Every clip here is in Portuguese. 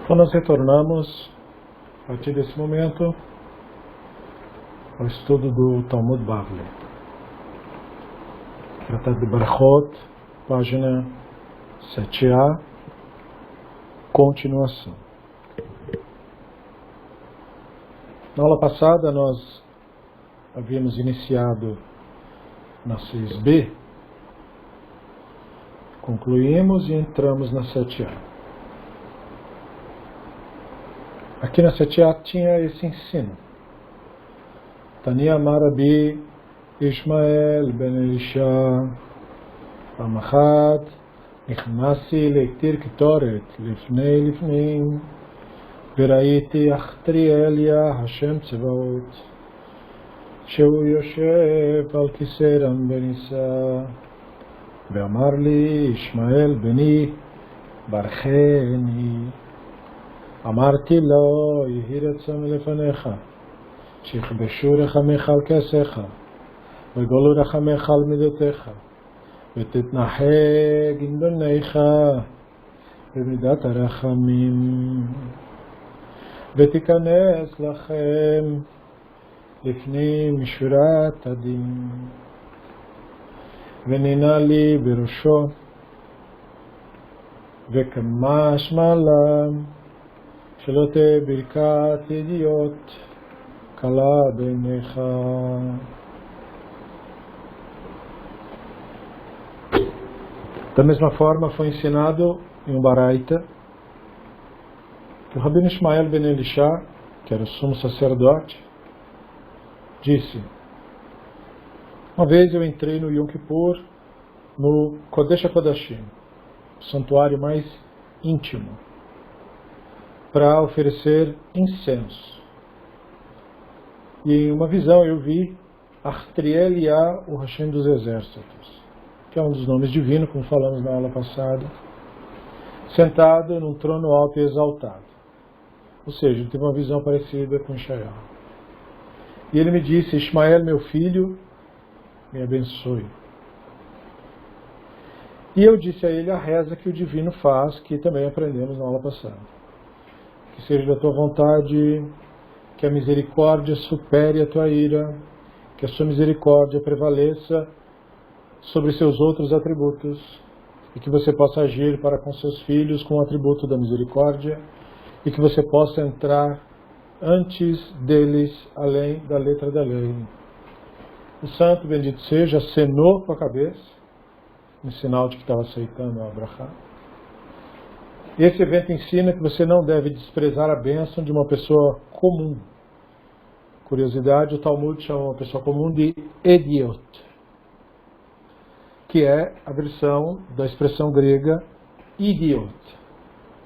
Então nós retornamos, a partir desse momento, ao estudo do Talmud Bavli. Tratado de Barachot, página 7a, continuação. Na aula passada nós havíamos iniciado na 6b, concluímos e entramos na 7a. Aqui na 7a tinha esse ensino. Tania Marabi Ishmael ben Elisha Amachad Nikhnasi Lektir Kitoret Lifnei Veraiti Achtrielia Hashem Tzevaot Sheu Yoshev Al Kiseram Benissa Ve'amar li Ishmael beni Barcheni אמרתי לו, יהי רצון לפניך, שיכבשו רחמיך על כעסיך, וגולו רחמיך על מידותיך, ותתנחג עם בניך במידת הרחמים, ותיכנס לכם לפנים משורת הדין, ונענה לי בראשו, וכמה שמעלם, שלא תהיה ברכת אידיוט קלה בעיניך. Da mesma forma foi ensinado em um Baraita que o Rabino Ishmael ben Elisha, que era o sumo sacerdote, disse: uma vez eu entrei no Yom Kippur no Kodesh HaKodashim, o santuário mais íntimo, para oferecer incenso. E em uma visão eu vi Achtriel Yah, o Hashem dos exércitos, que é um dos nomes divinos, como falamos na aula passada, sentado num trono alto e exaltado. Ou seja, ele teve uma visão parecida com Ishmael. E ele me disse: Ishmael, meu filho, me abençoe. E eu disse a ele a reza que o divino faz, que também aprendemos na aula passada. Que seja da tua vontade, que a misericórdia supere a tua ira, que a sua misericórdia prevaleça sobre seus outros atributos, e que você possa agir para com seus filhos com o atributo da misericórdia, e que você possa entrar antes deles, além da letra da lei. O santo, bendito seja, acenou com a cabeça, em sinal de que estava aceitando a brachá. Esse evento ensina que você não deve desprezar a bênção de uma pessoa comum. Curiosidade, o Talmud chama uma pessoa comum de idiot, que é a versão da expressão grega idiot,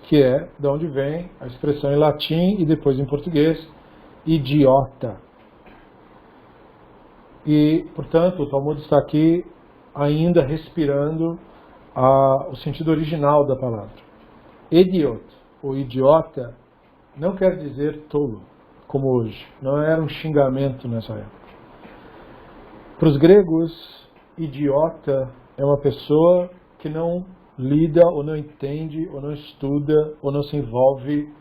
que é de onde vem a expressão em latim e depois em português, idiota. E, portanto, o Talmud está aqui ainda respirando o sentido original da palavra. Idiot, ou idiota, não quer dizer tolo, como hoje. Não era um xingamento nessa época. Para os gregos, idiota é uma pessoa que não lida, ou não entende, ou não estuda, ou não se envolve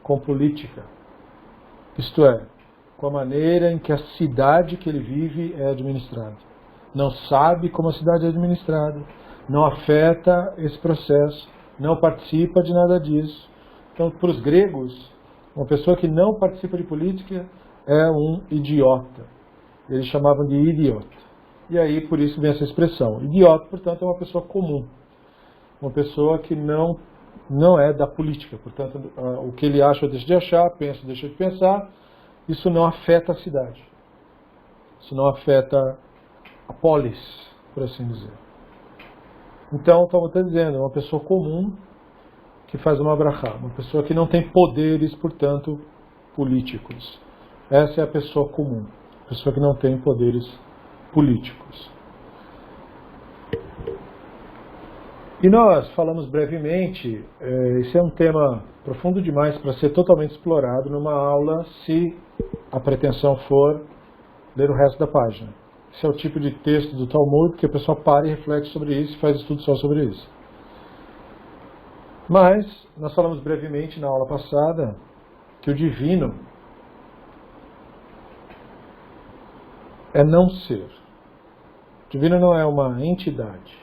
com política. Isto é, com a maneira em que a cidade que ele vive é administrada. Não sabe como a cidade é administrada, não afeta esse processo, não participa de nada disso. Então, para os gregos, uma pessoa que não participa de política é um idiota. Eles chamavam de idiota. E aí, por isso vem essa expressão. Idiota, portanto, é uma pessoa comum. Uma pessoa que não é da política. Portanto, o que ele acha ou deixa de achar, pensa ou deixa de pensar, isso não afeta a cidade. Isso não afeta a polis, por assim dizer. Então, como está dizendo, é uma pessoa comum que faz uma brachá, uma pessoa que não tem poderes, portanto, políticos. Essa é a pessoa comum, a pessoa que não tem poderes políticos. E nós falamos brevemente, esse é um tema profundo demais para ser totalmente explorado numa aula, se a pretensão for ler o resto da página. Esse é o tipo de texto do Talmud que a pessoa para e reflete sobre isso e faz estudo só sobre isso. Mas nós falamos brevemente na aula passada que o divino é não ser. O divino não é uma entidade.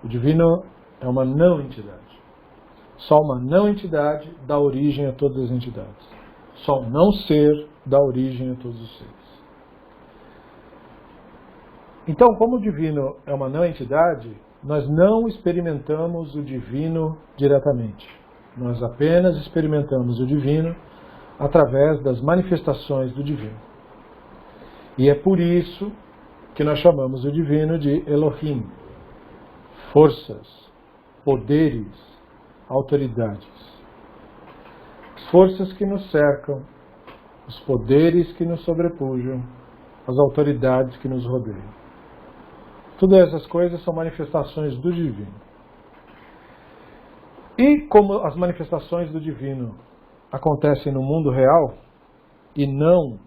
O divino é uma não entidade. Só uma não entidade dá origem a todas as entidades. Só um não ser dá origem a todos os seres. Então, como o divino é uma não entidade, nós não experimentamos o divino diretamente. Nós apenas experimentamos o divino através das manifestações do divino. E é por isso que nós chamamos o divino de Elohim. Forças, poderes, autoridades. As forças que nos cercam, os poderes que nos sobrepujam, as autoridades que nos rodeiam. Todas essas coisas são manifestações do divino. E como as manifestações do divino acontecem no mundo real e não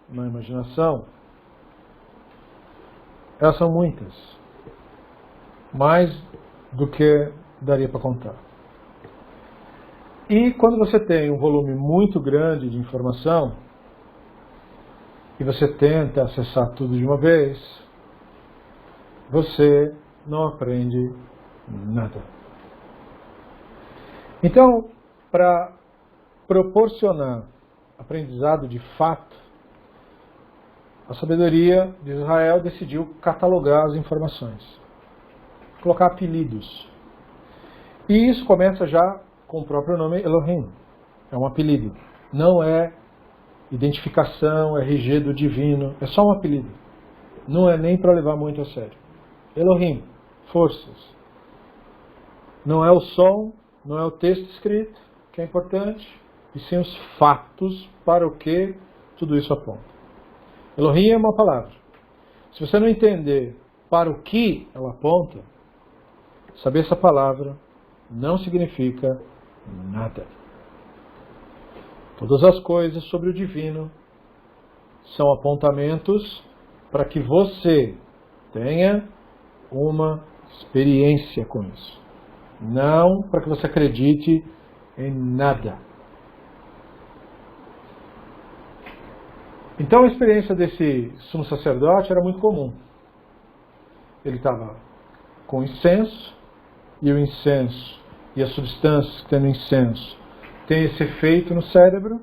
na imaginação, elas são muitas. Mais do que daria para contar. E quando você tem um volume muito grande de informação e você tenta acessar tudo de uma vez, você não aprende nada. Então, para proporcionar aprendizado de fato, a sabedoria de Israel decidiu catalogar as informações, colocar apelidos. E isso começa já com o próprio nome Elohim. É um apelido. Não é identificação, RG do divino. É só um apelido. Não é nem para levar muito a sério. Elohim, forças. Não é o som, não é o texto escrito, que é importante, e sim os fatos para o que tudo isso aponta. Elohim é uma palavra. Se você não entender para o que ela aponta, saber essa palavra não significa nada. Todas as coisas sobre o divino são apontamentos para que você tenha uma experiência com isso. Não para que você acredite em nada. Então a experiência desse sumo sacerdote era muito comum. Ele estava com incenso, e o incenso e as substâncias que tem no incenso tem esse efeito no cérebro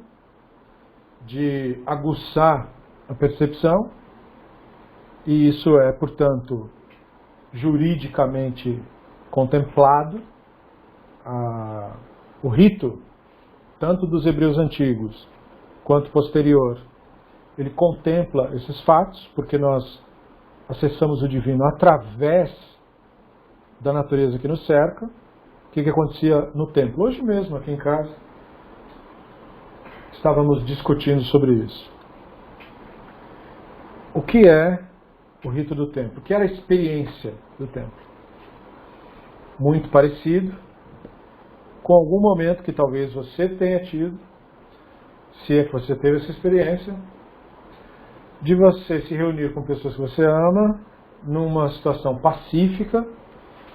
de aguçar a percepção, e isso é, portanto, juridicamente contemplado. O rito, tanto dos hebreus antigos quanto posterior, ele contempla esses fatos, porque nós acessamos o divino através da natureza que nos cerca. O que acontecia no templo? Hoje mesmo, aqui em casa, estávamos discutindo sobre isso. O que é o rito do templo? O que era a experiência do templo? Muito parecido com algum momento que talvez você tenha tido, se é que você teve essa experiência, de você se reunir com pessoas que você ama, numa situação pacífica,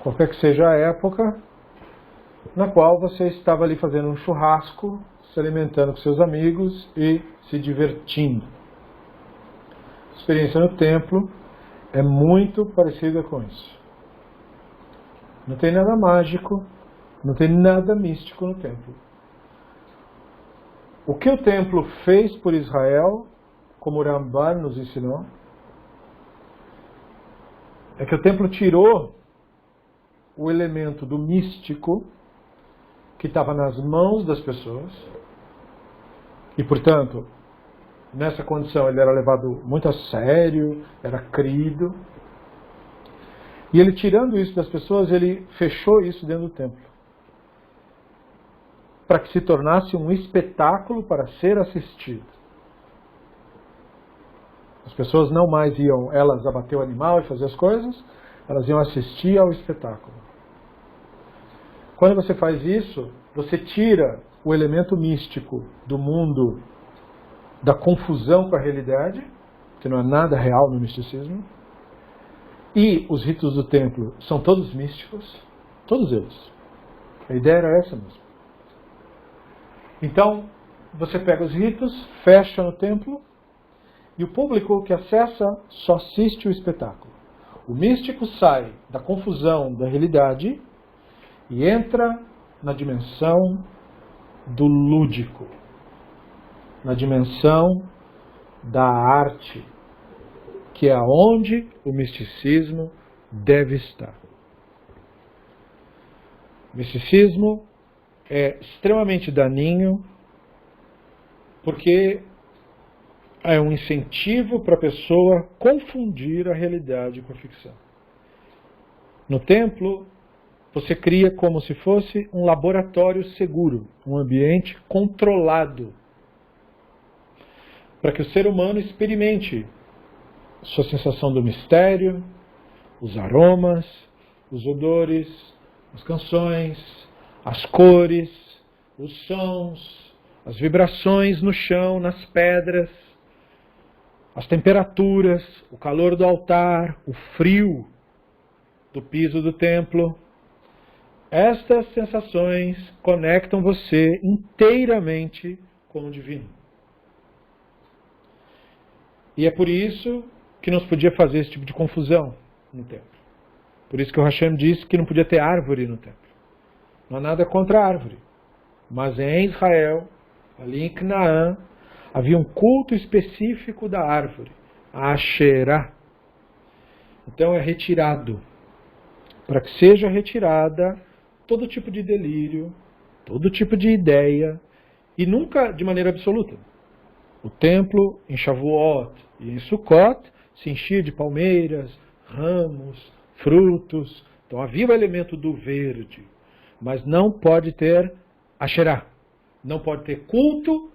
qualquer que seja a época, na qual você estava ali fazendo um churrasco, se alimentando com seus amigos e se divertindo. A experiência no templo é muito parecida com isso. Não tem nada mágico, não tem nada místico no templo. O que o templo fez por Israel, como o Ramban nos ensinou, é que o templo tirou o elemento do místico que estava nas mãos das pessoas e, portanto, nessa condição ele era levado muito a sério, era crido, e ele, tirando isso das pessoas, ele fechou isso dentro do templo para que se tornasse um espetáculo para ser assistido. As pessoas não mais iam elas abater o animal e fazer as coisas, elas iam assistir ao espetáculo. Quando você faz isso, você tira o elemento místico do mundo da confusão com a realidade, que não é nada real no misticismo, e os ritos do templo são todos místicos, todos eles. A ideia era essa mesmo. Então, você pega os ritos, fecha no templo, e o público que acessa só assiste o espetáculo. O místico sai da confusão da realidade e entra na dimensão do lúdico, na dimensão da arte, que é onde o misticismo deve estar. O misticismo é extremamente daninho porque é um incentivo para a pessoa confundir a realidade com a ficção. No templo, você cria como se fosse um laboratório seguro, um ambiente controlado, para que o ser humano experimente sua sensação do mistério, os aromas, os odores, as canções, as cores, os sons, as vibrações no chão, nas pedras, as temperaturas, o calor do altar, o frio do piso do templo. Estas sensações conectam você inteiramente com o divino. E é por isso que não se podia fazer esse tipo de confusão no templo. Por isso que o Hashem disse que não podia ter árvore no templo. Não há nada contra a árvore. Mas em Israel, ali em Canaã, havia um culto específico da árvore, a Asherah. Então é retirado. Para que seja retirada todo tipo de delírio, todo tipo de ideia, e nunca de maneira absoluta. O templo, em Shavuot e em Sukkot, se enchia de palmeiras, ramos, frutos. Então havia o elemento do verde, mas não pode ter Asherah. Não pode ter culto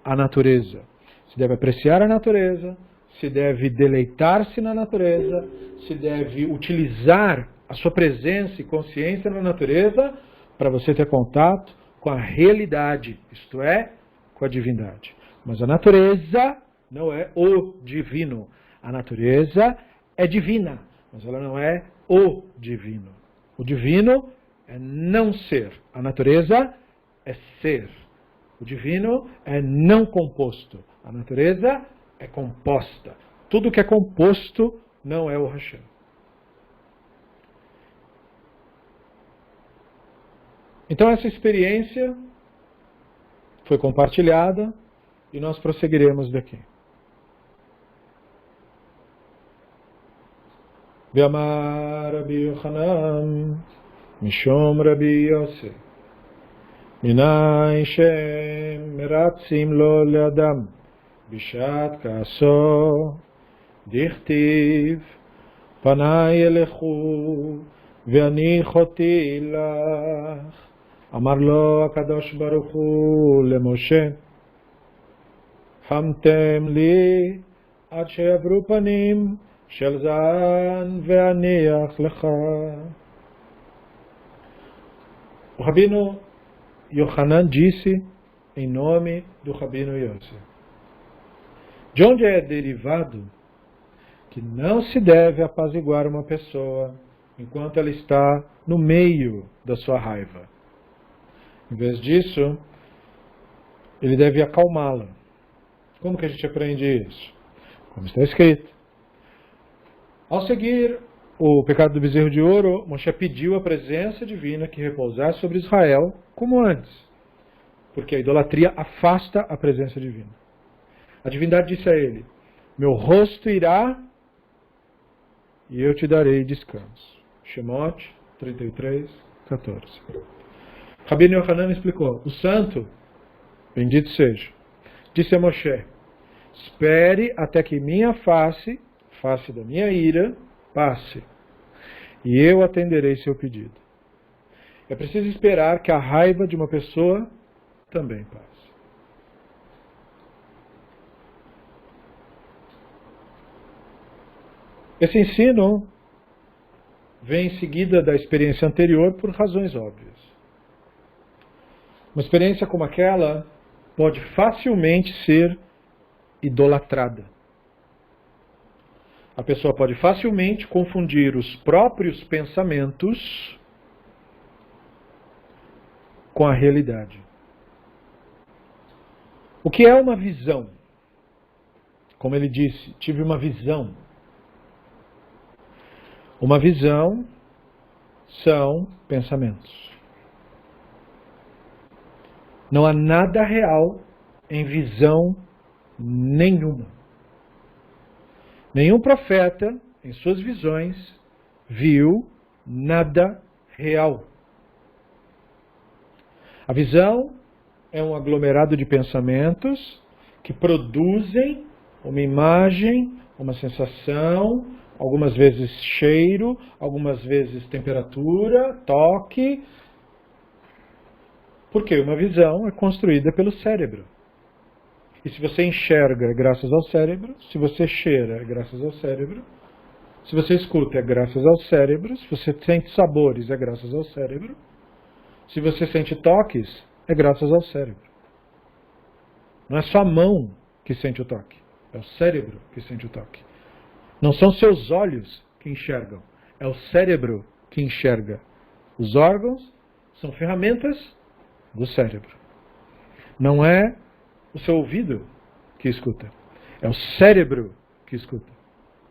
à natureza. Se deve apreciar a natureza, se deve deleitar-se na natureza, se deve utilizar a sua presença e consciência na natureza para você ter contato com a realidade, isto é, com a divindade. Mas a natureza não é o divino. A natureza é divina, mas ela não é o divino. O divino é não ser. A natureza é ser. O divino é não composto. A natureza é composta. Tudo que é composto não é o Hashem. Então essa experiência foi compartilhada e nós prosseguiremos daqui. Be'amar Rabbi Yochanan, Mishom Rabbi Yosef, Minay Shem Meratzim Lo Le'adam, Bishat Ka'aso, Dichtiv, Panay Elechu, Ve'ani Choti Lach, Amar Lo HaKadosh Baruch Hu LeMoshe, Hamtem Li, Ad She'avru Panim, Shel Zan Ve'aniach Lecha. O Rabino Yochanan disse em nome do Rabino Yosef. De onde é derivado que não se deve apaziguar uma pessoa enquanto ela está no meio da sua raiva. Em vez disso, ele deve acalmá-la. Como que a gente aprende isso? Como está escrito. Ao seguir o pecado do bezerro de ouro, Moshe pediu a presença divina que repousasse sobre Israel como antes. Porque a idolatria afasta a presença divina. A divindade disse a ele: meu rosto irá e eu te darei descanso. Shemot 33, 14. Rabino Yochanan explicou: o santo, bendito seja, disse a Moshe: espere até que minha face da minha ira, passe, e eu atenderei seu pedido. É preciso esperar que a raiva de uma pessoa também passe. Esse ensino vem em seguida da experiência anterior por razões óbvias. Uma experiência como aquela pode facilmente ser idolatrada. A pessoa pode facilmente confundir os próprios pensamentos com a realidade. O que é uma visão? Como ele disse, tive uma visão. Uma visão são pensamentos. Não há nada real em visão nenhuma. Nenhum profeta, em suas visões, viu nada real. A visão é um aglomerado de pensamentos que produzem uma imagem, uma sensação, algumas vezes cheiro, algumas vezes temperatura, toque. Porque uma visão é construída pelo cérebro. E se você enxerga, é graças ao cérebro. Se você cheira, é graças ao cérebro. Se você escuta, é graças ao cérebro. Se você sente sabores, é graças ao cérebro. Se você sente toques, é graças ao cérebro. Não é só a mão que sente o toque. É o cérebro que sente o toque. Não são seus olhos que enxergam. É o cérebro que enxerga. Os órgãos são ferramentas do cérebro. Não é o seu ouvido que escuta. É o cérebro que escuta.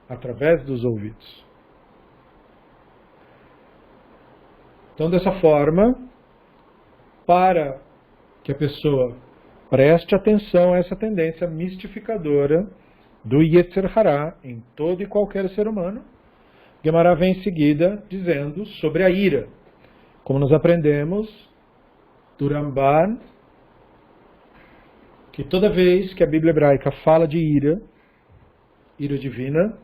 Através dos ouvidos. Então, dessa forma, para que a pessoa preste atenção a essa tendência mistificadora do Yetzer Hará em todo e qualquer ser humano, Guemará vem em seguida dizendo sobre a ira. Como nós aprendemos do Ramban, que toda vez que a Bíblia hebraica fala de ira divina,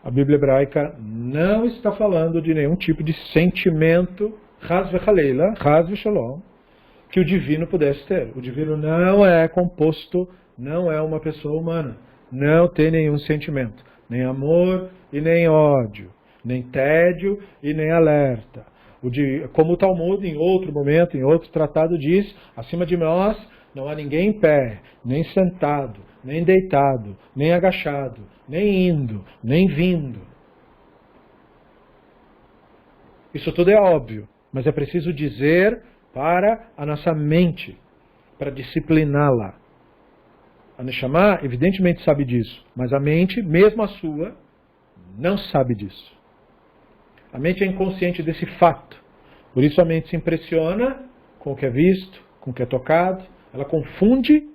a Bíblia hebraica não está falando de nenhum tipo de sentimento, Chas v'Chaleila, Chas v'Shalom, que o divino pudesse ter. O divino não é composto, não é uma pessoa humana, não tem nenhum sentimento, nem amor e nem ódio, nem tédio e nem alerta. Como o Talmud, em outro momento, em outro tratado, diz, acima de nós não há ninguém em pé, nem sentado, nem deitado, nem agachado, nem indo, nem vindo. Isso tudo é óbvio, mas é preciso dizer para a nossa mente, para discipliná-la. A Neshama, evidentemente, sabe disso, mas a mente, mesmo a sua, não sabe disso. A mente é inconsciente desse fato. Por isso a mente se impressiona com o que é visto, com o que é tocado. Ela confunde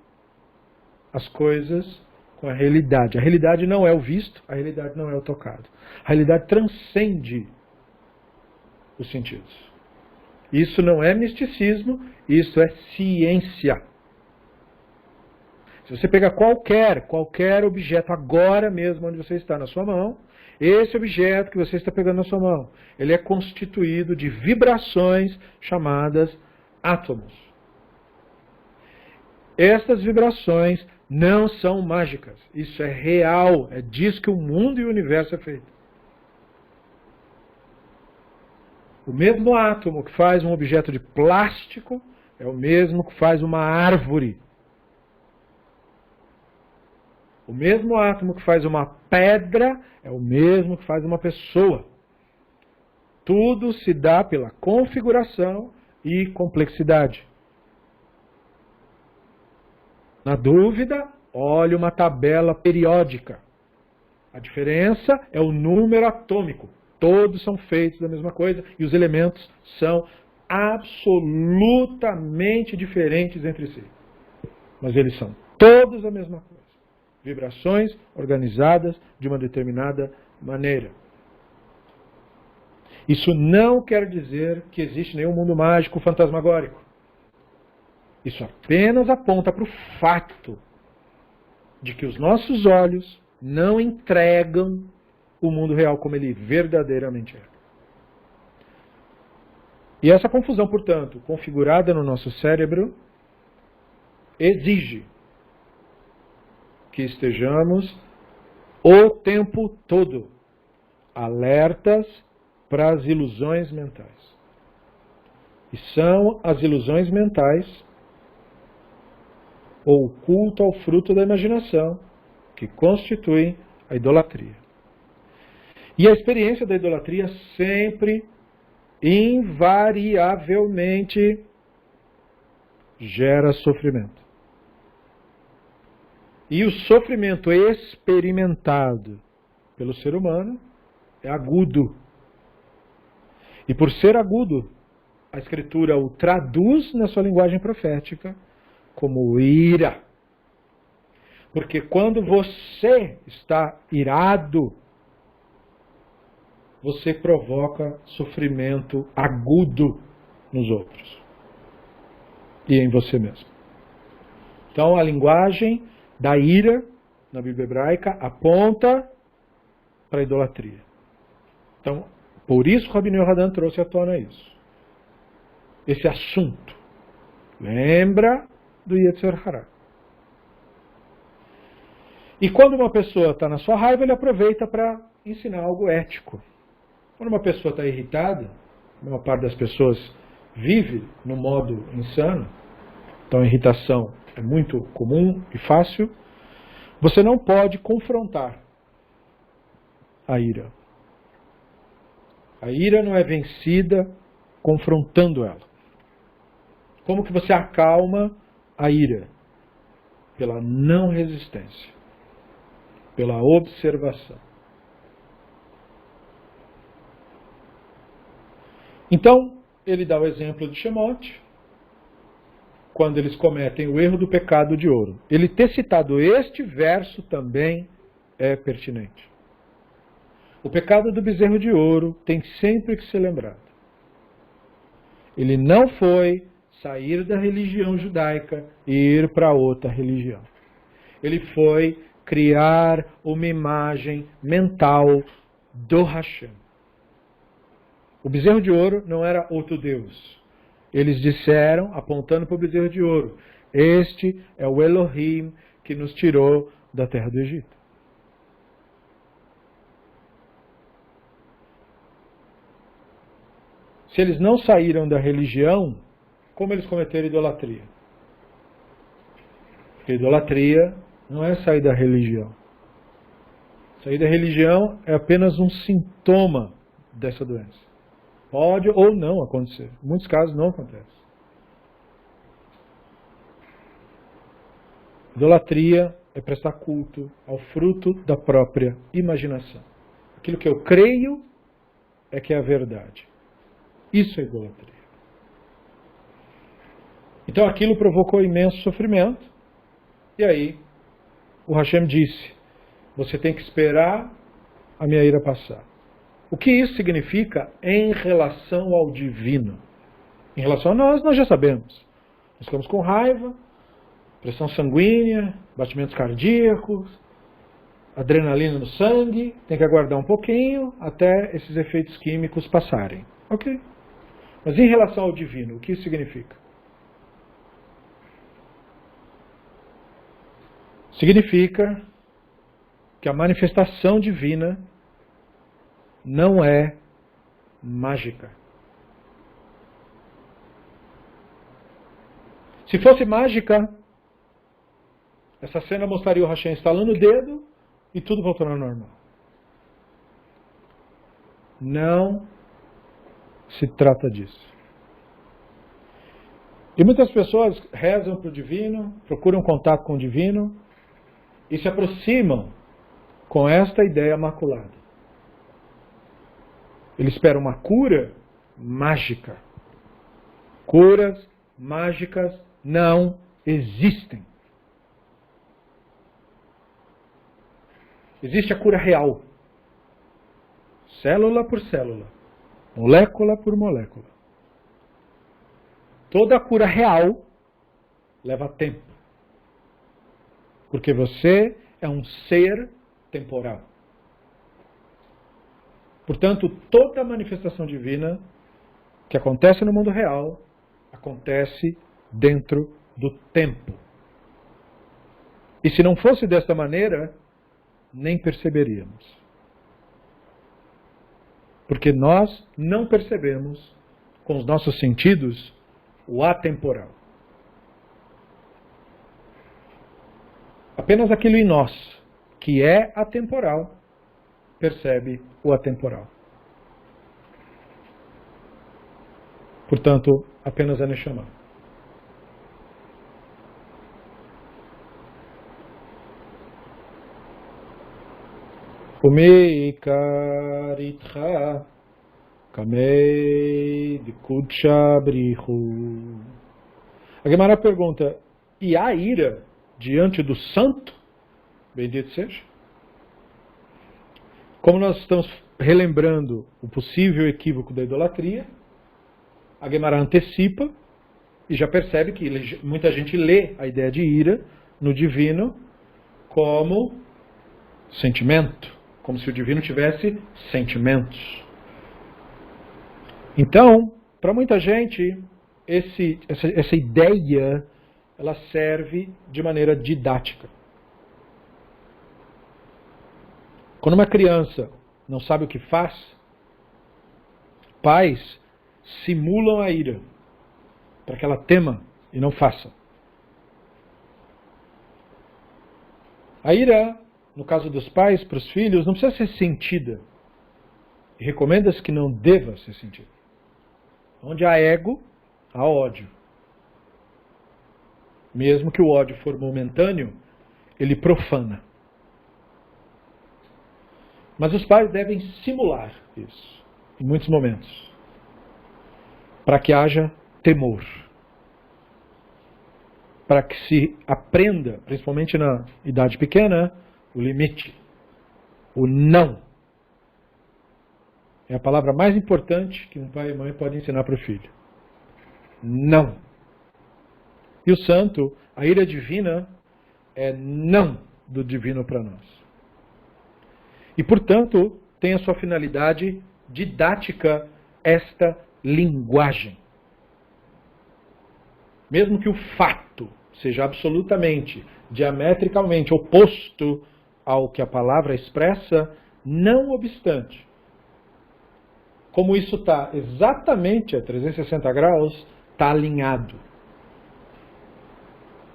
as coisas com a realidade. A realidade não é o visto, a realidade não é o tocado. A realidade transcende os sentidos. Isso não é misticismo, isso é ciência. Se você pegar qualquer objeto agora mesmo onde você está na sua mão, esse objeto que você está pegando na sua mão, ele é constituído de vibrações chamadas átomos. Estas vibrações não são mágicas. Isso é real. É disso que o mundo e o universo é feito. O mesmo átomo que faz um objeto de plástico é o mesmo que faz uma árvore. O mesmo átomo que faz uma pedra é o mesmo que faz uma pessoa. Tudo se dá pela configuração e complexidade. Na dúvida, olhe uma tabela periódica. A diferença é o número atômico. Todos são feitos da mesma coisa e os elementos são absolutamente diferentes entre si. Mas eles são todos a mesma coisa. Vibrações organizadas de uma determinada maneira. Isso não quer dizer que existe nenhum mundo mágico fantasmagórico. Isso apenas aponta para o fato de que os nossos olhos não entregam o mundo real como ele verdadeiramente é. E essa confusão, portanto, configurada no nosso cérebro, exige que estejamos o tempo todo alertas para as ilusões mentais. E são as ilusões mentais, ou o culto ao fruto da imaginação, que constituem a idolatria. E a experiência da idolatria sempre, invariavelmente, gera sofrimento. E o sofrimento experimentado pelo ser humano é agudo. E por ser agudo, a Escritura o traduz na sua linguagem profética como ira. Porque quando você está irado, você provoca sofrimento agudo nos outros e em você mesmo. Então a linguagem da ira na Bíblia hebraica aponta para a idolatria. Então, por isso Rabbeinu Yohanan trouxe à tona isso. Esse assunto. Lembra do Yetzer Hara. E quando uma pessoa está na sua raiva, ele aproveita para ensinar algo ético. Quando uma pessoa está irritada, a maior parte das pessoas vive no modo insano, então a irritação é muito comum e fácil, você não pode confrontar a ira. A ira não é vencida confrontando ela. Como que você acalma a ira? Pela não resistência. Pela observação. Então, ele dá o exemplo de Shemot, quando eles cometem o erro do pecado de ouro. Ele ter citado este verso também é pertinente. O pecado do bezerro de ouro tem sempre que ser lembrado. Ele não foi sair da religião judaica e ir para outra religião. Ele foi criar uma imagem mental do Hashem. O bezerro de ouro não era outro Deus. Eles disseram, apontando para o bezerro de ouro, este é o Elohim que nos tirou da terra do Egito. Se eles não saíram da religião, como eles cometeram idolatria? Porque idolatria não é sair da religião. Sair da religião é apenas um sintoma dessa doença. Pode ou não acontecer. Em muitos casos não acontece. Idolatria é prestar culto ao fruto da própria imaginação. Aquilo que eu creio é que é a verdade. Isso é idolatria. Então aquilo provocou imenso sofrimento. E aí o Hashem disse, você tem que esperar a minha ira passar. O que isso significa em relação ao divino? Em relação a nós já sabemos. Nós ficamos com raiva, pressão sanguínea, batimentos cardíacos, adrenalina no sangue, tem que aguardar um pouquinho até esses efeitos químicos passarem. Ok. Mas em relação ao divino, o que isso significa? Significa que a manifestação divina não é mágica. Se fosse mágica, essa cena mostraria o Hashem estalando o dedo e tudo voltando ao normal. Não se trata disso. E muitas pessoas rezam para o divino, procuram contato com o divino e se aproximam com esta ideia maculada. Eles esperam uma cura mágica. Curas mágicas não existem. Existe a cura real. Célula por célula. Molécula por molécula. Toda a cura real leva tempo. Porque você é um ser temporal. Portanto, toda manifestação divina que acontece no mundo real, acontece dentro do tempo. E se não fosse desta maneira, nem perceberíamos. Porque nós não percebemos, com os nossos sentidos, o atemporal. Apenas aquilo em nós, que é atemporal, percebe o atemporal. Portanto, apenas a Neshama. Umekaritcha kamei de kudsha brihu. A Gemara pergunta, e há ira diante do santo? Bendito seja. Como nós estamos relembrando o possível equívoco da idolatria, a Gemara antecipa e já percebe que muita gente lê a ideia de ira no divino como sentimento, como se o divino tivesse sentimentos. Então, para muita gente, essa ideia ela serve de maneira didática. Quando uma criança não sabe o que faz, pais simulam a ira para que ela tema e não faça. A ira, no caso dos pais para os filhos, não precisa ser sentida. E recomenda-se que não deva ser sentida. Onde há ego, há ódio. Mesmo que o ódio for momentâneo, ele profana. Mas os pais devem simular isso, em muitos momentos, para que haja temor. Para que se aprenda, principalmente na idade pequena, o limite, o não. É a palavra mais importante que um pai e mãe podem ensinar para o filho. Não. E o santo, a ira divina, é não do divino para nós. E, portanto, tem a sua finalidade didática esta linguagem. Mesmo que o fato seja absolutamente, diametricalmente oposto ao que a palavra expressa, não obstante, como isso está exatamente a 360 graus, está alinhado.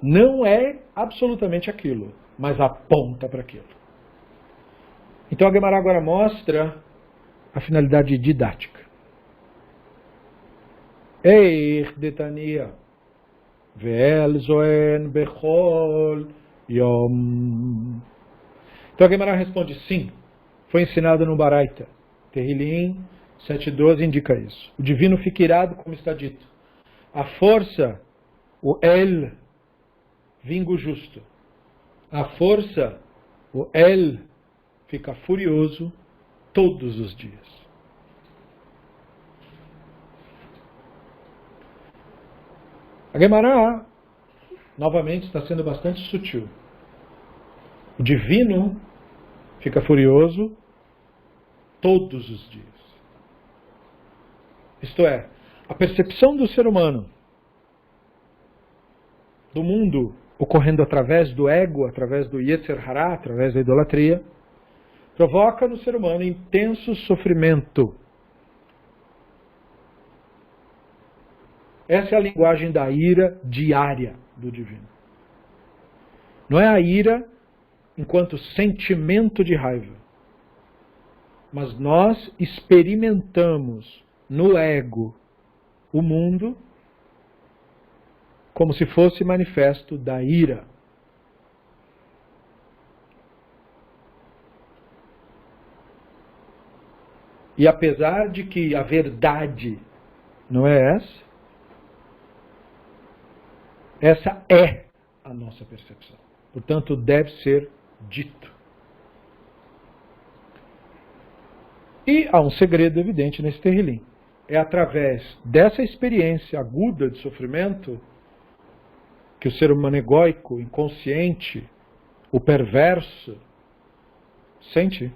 Não é absolutamente aquilo, mas aponta para aquilo. Então a Gemara agora mostra a finalidade didática. Eich detania ve'el zoen bechol yom. Então a Gemara responde sim. Foi ensinado no Baraita. Tehillim 7.12 indica isso. O divino fica irado, como está dito. A força, o El, vingo justo. A força, o El, fica furioso todos os dias. A Gemara, novamente, está sendo bastante sutil. O divino fica furioso todos os dias. Isto é, a percepção do ser humano do mundo ocorrendo através do ego, através do Yetzer Hará, através da idolatria, provoca no ser humano intenso sofrimento. Essa é a linguagem da ira diária do divino. Não é a ira enquanto sentimento de raiva, mas nós experimentamos no ego o mundo como se fosse manifesto da ira. E apesar de que a verdade não é essa é a nossa percepção. Portanto, deve ser dito. E há um segredo evidente nesse Tehillim. É através dessa experiência aguda de sofrimento que o ser humano egóico, inconsciente, o perverso, sente.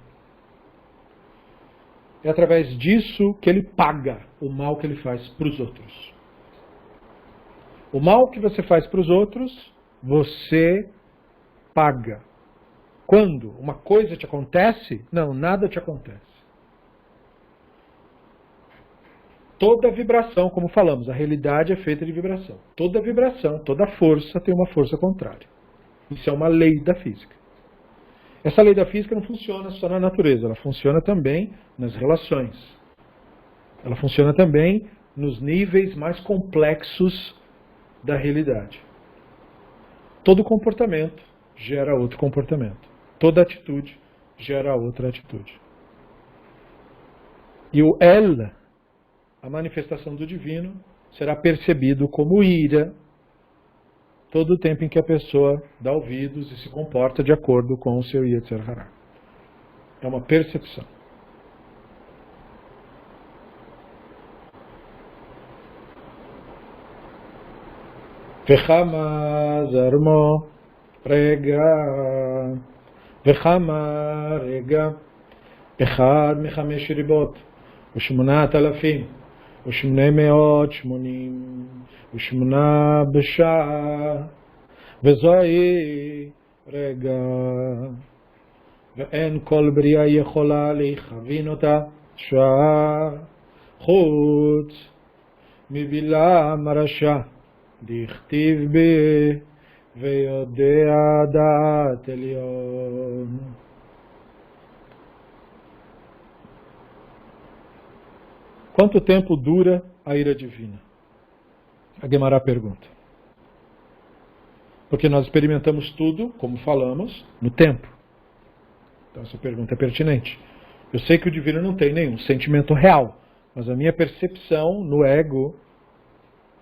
É através disso que ele paga o mal que ele faz para os outros. O mal que você faz para os outros, você paga. Quando uma coisa te acontece, não, nada te acontece. Toda vibração, como falamos, a realidade é feita de vibração. Toda vibração, toda força tem uma força contrária. Isso é uma lei da física. Essa lei da física não funciona só na natureza, ela funciona também nas relações. Ela funciona também nos níveis mais complexos da realidade. Todo comportamento gera outro comportamento. Toda atitude gera outra atitude. E o El, a manifestação do divino, será percebido como ira todo o tempo em que a pessoa dá ouvidos e se comporta de acordo com o seu Yetzer Hara. É uma percepção. Vechama zarmo rega vechama rega אחד מחמש ריבות ו8,000 ו888 בשעה וזוהי רגע ואין כל בריאה יכולה להכווין אותה שעה חוץ מבלעם הרשע דכתיב בי ויודע דעת עליון. Quanto tempo dura a ira divina? A Guemará pergunta. Porque nós experimentamos tudo, como falamos, no tempo. Então essa pergunta é pertinente. Eu sei que o divino não tem nenhum sentimento real, mas a minha percepção no ego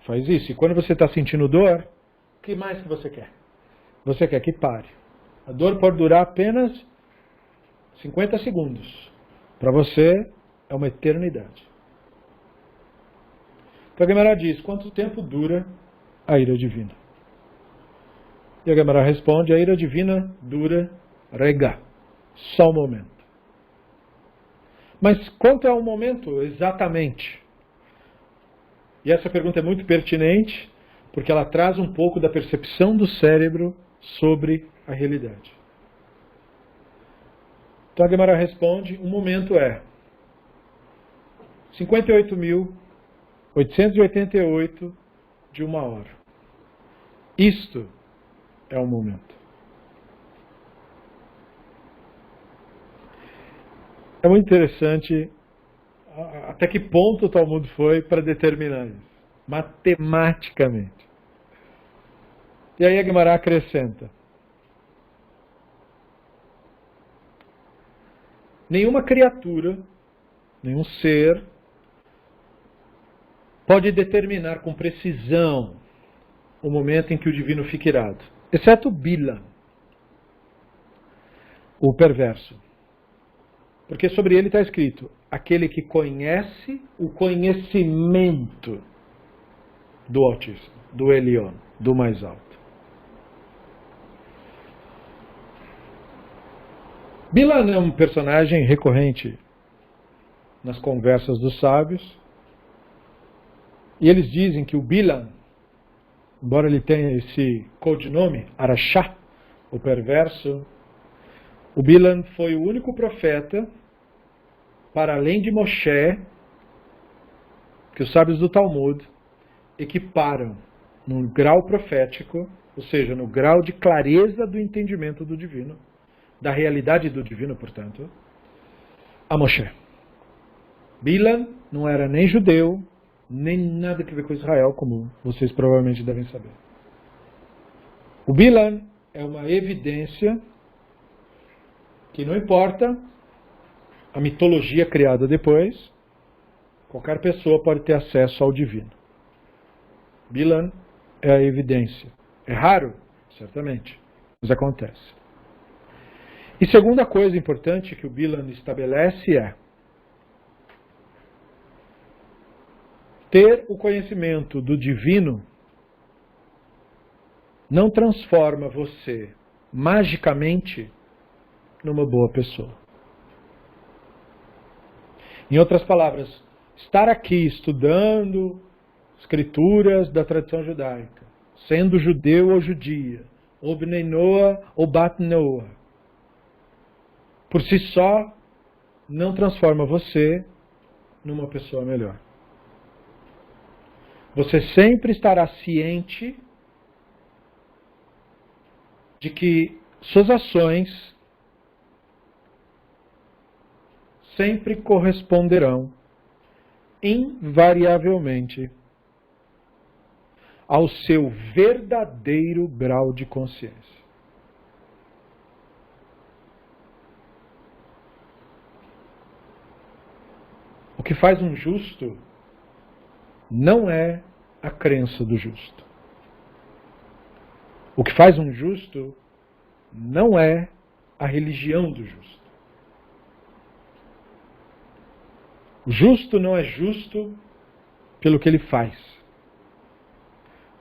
faz isso. E quando você está sentindo dor, o que mais que você quer? Você quer que pare. A dor pode durar apenas 50 segundos. Para você é uma eternidade. Então a Guemará diz, quanto tempo dura a ira divina? E a Guemará responde, a ira divina dura rega, só um momento. Mas quanto é um momento exatamente? E essa pergunta é muito pertinente, porque ela traz um pouco da percepção do cérebro sobre a realidade. Então a Guemará responde, um momento é 58.888 de uma hora. Isto é um momento. É muito interessante até que ponto o Talmud foi para determinar isso, matematicamente. E aí a Guemará acrescenta: nenhuma criatura, nenhum ser pode determinar com precisão o momento em que o divino fica irado, exceto Bilam, o perverso. Porque sobre ele está escrito, aquele que conhece o conhecimento do Altíssimo, do Elion, do mais alto. Bilam é um personagem recorrente nas conversas dos sábios. E eles dizem que o Bilam, embora ele tenha esse codinome, Arashá, o perverso, o Bilam foi o único profeta, para além de Moshe, que os sábios do Talmud equiparam no grau profético, ou seja, no grau de clareza do entendimento do divino, da realidade do divino, portanto, a Moshe. Bilam não era nem judeu, nem nada a ver com Israel, como vocês provavelmente devem saber. O Bilam é uma evidência que não importa a mitologia criada depois, qualquer pessoa pode ter acesso ao divino. Bilam é a evidência. É raro? Certamente, mas acontece. E segunda coisa importante que o Bilam estabelece é ter o conhecimento do divino não transforma você magicamente numa boa pessoa. Em outras palavras, estar aqui estudando escrituras da tradição judaica, sendo judeu ou judia, ou Bnei Noah ou Bat Noah, por si só não transforma você numa pessoa melhor. Você sempre estará ciente de que suas ações sempre corresponderão invariavelmente ao seu verdadeiro grau de consciência. que faz um justo não é a crença do justo. O que faz um justo não é a religião do justo. O justo não é justo pelo que ele faz.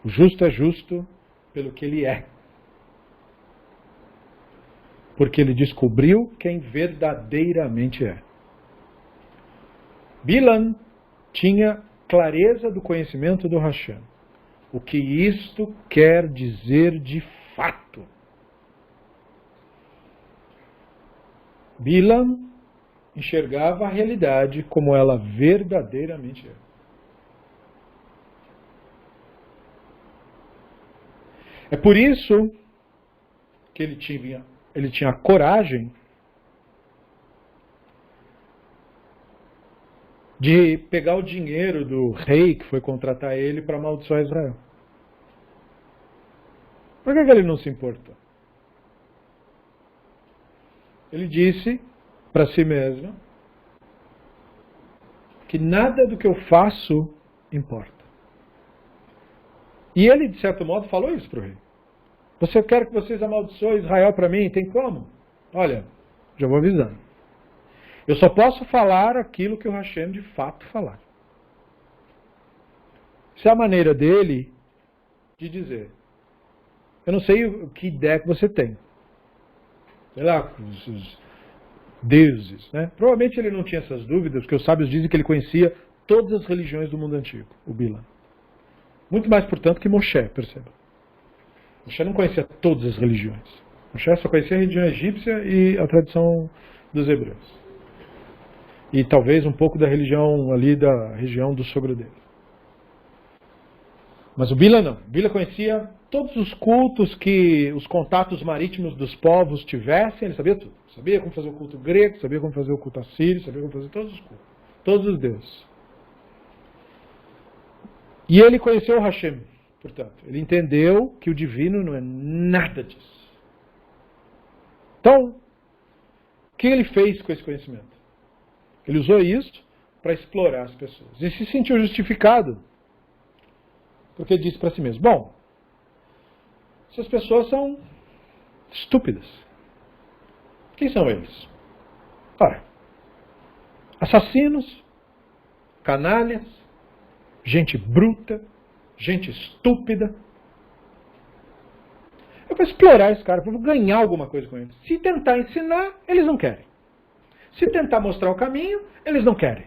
O justo é justo pelo que ele é. Porque ele descobriu quem verdadeiramente é. Bilam tinha clareza do conhecimento do Hashem. O que isto quer dizer de fato? Bilam enxergava a realidade como ela verdadeiramente é. É por isso que ele tinha a coragem de pegar o dinheiro do rei que foi contratar ele para amaldiçoar Israel. Por que ele não se importou? Ele disse para si mesmo que nada do que eu faço importa. E ele, de certo modo, falou isso para o rei. Você quer que vocês amaldiçoem Israel para mim? Tem como? Olha, já vou avisando. Eu só posso falar aquilo que o Hashem de fato falar. Essa é a maneira dele de dizer. Eu não sei que ideia que você tem. Sei lá, os deuses, né? Provavelmente ele não tinha essas dúvidas, porque os sábios dizem que ele conhecia todas as religiões do mundo antigo, o Bilam. Muito mais, portanto, que Moshe, perceba. Moshe não conhecia todas as religiões. Moshe só conhecia a religião egípcia e a tradição dos hebreus. E talvez um pouco da religião ali da região do sogro dele. Mas o Bilam não. O Bilam conhecia todos os cultos que os contatos marítimos dos povos tivessem. Ele sabia tudo. Sabia como fazer o culto grego, sabia como fazer o culto assírio, sabia como fazer todos os cultos. Todos os deuses. E ele conheceu o Hashem, portanto. Ele entendeu que o divino não é nada disso. Então, o que ele fez com esse conhecimento? Ele usou isso para explorar as pessoas. E se sentiu justificado. Porque disse para si mesmo, bom, essas pessoas são estúpidas. Quem são eles? Ora, assassinos, canalhas, gente bruta, gente estúpida. Eu vou explorar esse cara, vou ganhar alguma coisa com eles. Se tentar ensinar, eles não querem. Se tentar mostrar o caminho, eles não querem.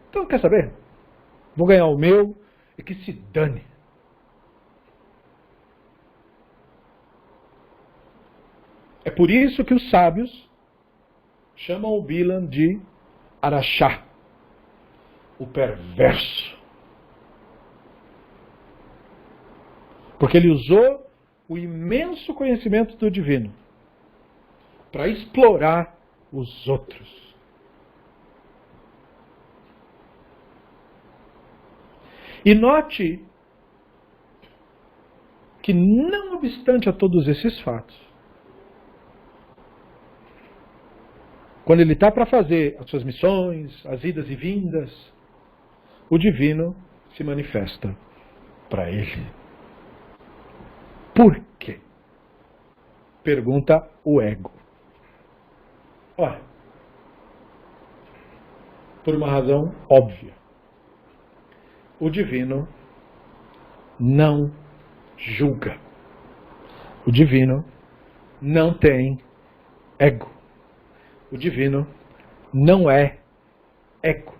Então, quer saber? Vou ganhar o meu e que se dane. É por isso que os sábios chamam o Bilam de Arashá, o perverso. Porque ele usou o imenso conhecimento do divino para explorar os outros. E note que, não obstante a todos esses fatos, quando ele está para fazer as suas missões, as idas e vindas, o divino se manifesta para ele. Por quê? Pergunta o ego. Olha, por uma razão óbvia. O divino não julga. O divino não tem ego. O divino não é ego.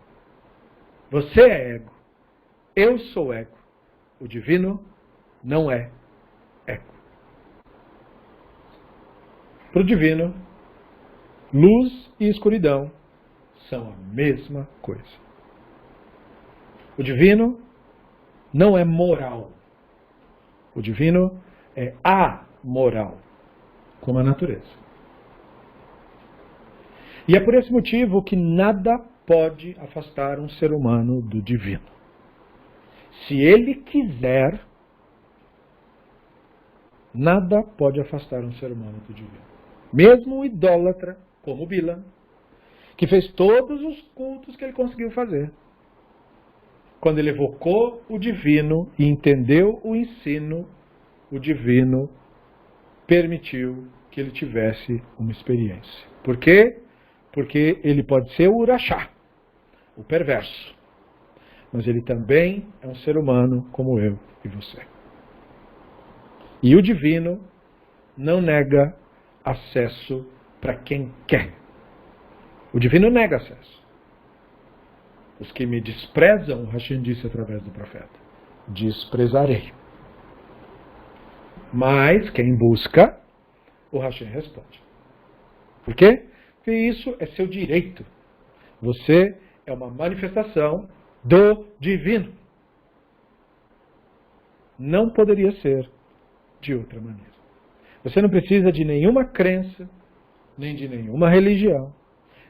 Você é ego. Eu sou ego. O divino não é ego. Para o divino, luz e escuridão são a mesma coisa. O divino não é moral. O divino é amoral, como a natureza. E é por esse motivo que nada pode afastar um ser humano do divino. Se ele quiser, nada pode afastar um ser humano do divino. Mesmo o idólatra, como Bilam, que fez todos os cultos que ele conseguiu fazer. Quando ele evocou o divino e entendeu o ensino, o divino permitiu que ele tivesse uma experiência. Por quê? Porque ele pode ser o urachá, o perverso. Mas ele também é um ser humano como eu e você. E o divino não nega acesso para quem quer. O divino nega acesso. Os que me desprezam, Hashem disse através do profeta, desprezarei. Mas quem busca, o Hashem responde. Por quê? Porque isso é seu direito. Você é uma manifestação do divino. Não poderia ser de outra maneira. Você não precisa de nenhuma crença, nem de nenhuma religião,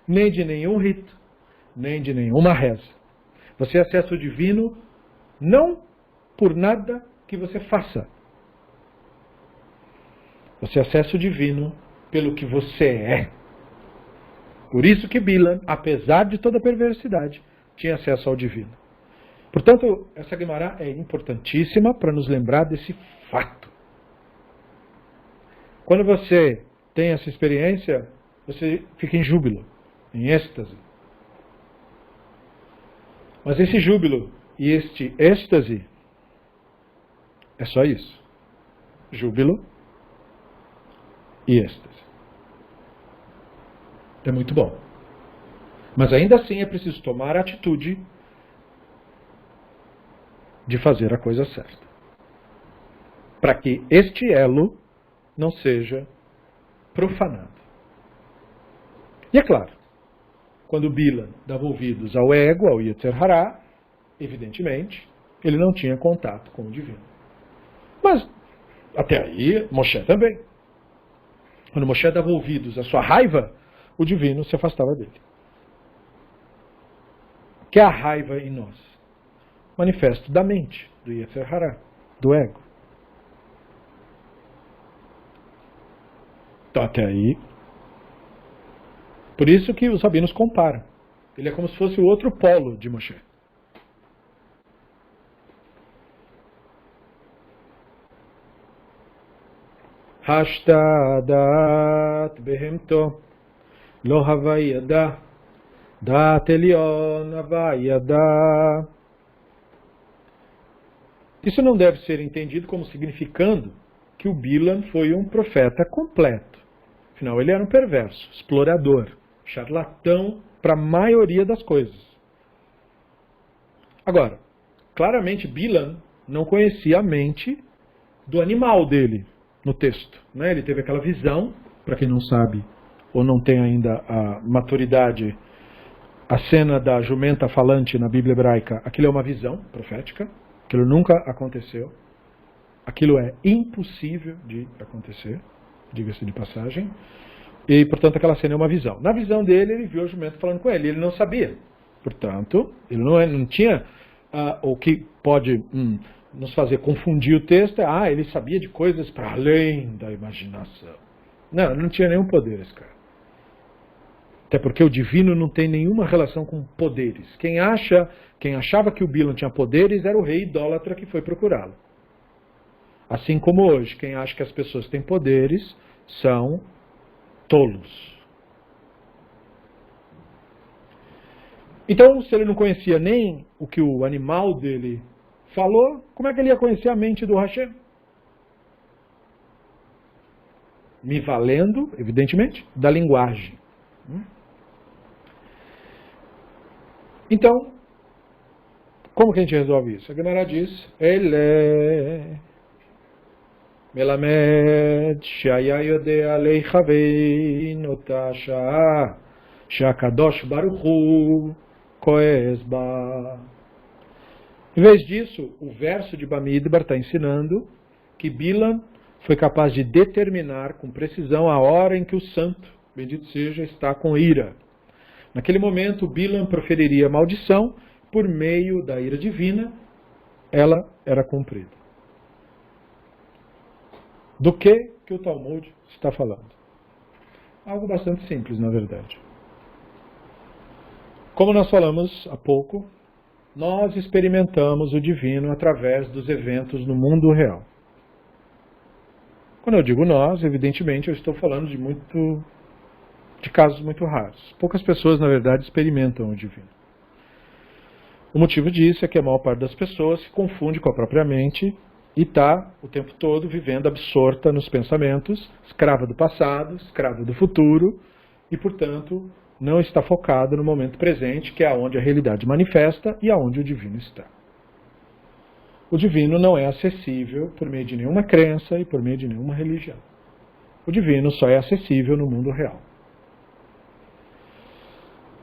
nem de nenhum rito, nem de nenhuma reza. Você acessa o divino não por nada que você faça. Você acessa o divino pelo que você é. Por isso que Bilam, apesar de toda a perversidade, tinha acesso ao divino. Portanto, essa Guimará é importantíssima para nos lembrar desse fato. Quando você tem essa experiência, você fica em júbilo, em êxtase. Mas esse júbilo e este êxtase é só isso. Júbilo e êxtase. É muito bom. Mas ainda assim é preciso tomar a atitude de fazer a coisa certa. Para que este elo não seja profanado. E é claro, quando Bilam dava ouvidos ao ego, ao Yetzer Hará, evidentemente, ele não tinha contato com o divino. Mas, até aí, Moshe também. Quando Moshe dava ouvidos à sua raiva, o divino se afastava dele. Que é a raiva em nós? Manifesto da mente, do Yetzer Hará, do ego. Então, até aí. Por isso que os rabinos comparam. Ele é como se fosse o outro polo de Moshe. Hashtadat behemto lo havayada dat elion havayada. Isso não deve ser entendido como significando que o Bilam foi um profeta completo. Afinal, ele era um perverso, explorador, charlatão para a maioria das coisas. Agora, claramente Bilam não conhecia a mente do animal dele no texto. Né? Ele teve aquela visão, para quem não sabe, ou não tem ainda a maturidade, a cena da jumenta falante na Bíblia hebraica, aquilo é uma visão profética, aquilo nunca aconteceu, aquilo é impossível de acontecer, diga-se de passagem, e portanto aquela cena é uma visão. Na visão dele, ele viu a jumenta falando com ele não sabia. Portanto, ele não tinha o que pode nos fazer confundir o texto, ele sabia de coisas para além da imaginação. Não, não tinha nenhum poder esse cara. Até porque o divino não tem nenhuma relação com poderes. Quem achava que o Bilam tinha poderes era o rei idólatra que foi procurá-lo. Assim como hoje, quem acha que as pessoas têm poderes são tolos. Então, se ele não conhecia nem o que o animal dele falou, como é que ele ia conhecer a mente do Hashem? Me valendo, evidentemente, da linguagem. Então, como que a gente resolve isso? A Gemara diz, ele melamed shaya yodea leichavin otasha shakadosh baruchu koesba. Em vez disso, o verso de Bamidbar está ensinando que Bilam foi capaz de determinar com precisão a hora em que o santo, bendito seja, está com ira. Naquele momento, Bilam proferiria maldição, por meio da ira divina, ela era cumprida. Do que o Talmud está falando? Algo bastante simples, na verdade. Como nós falamos há pouco, nós experimentamos o divino através dos eventos no mundo real. Quando eu digo nós, evidentemente eu estou falando de casos muito raros. Poucas pessoas, na verdade, experimentam o divino. O motivo disso é que a maior parte das pessoas se confunde com a própria mente e está o tempo todo vivendo absorta nos pensamentos, escrava do passado, escrava do futuro, e, portanto, não está focada no momento presente, que é onde a realidade manifesta e aonde o divino está. O divino não é acessível por meio de nenhuma crença e por meio de nenhuma religião. O divino só é acessível no mundo real.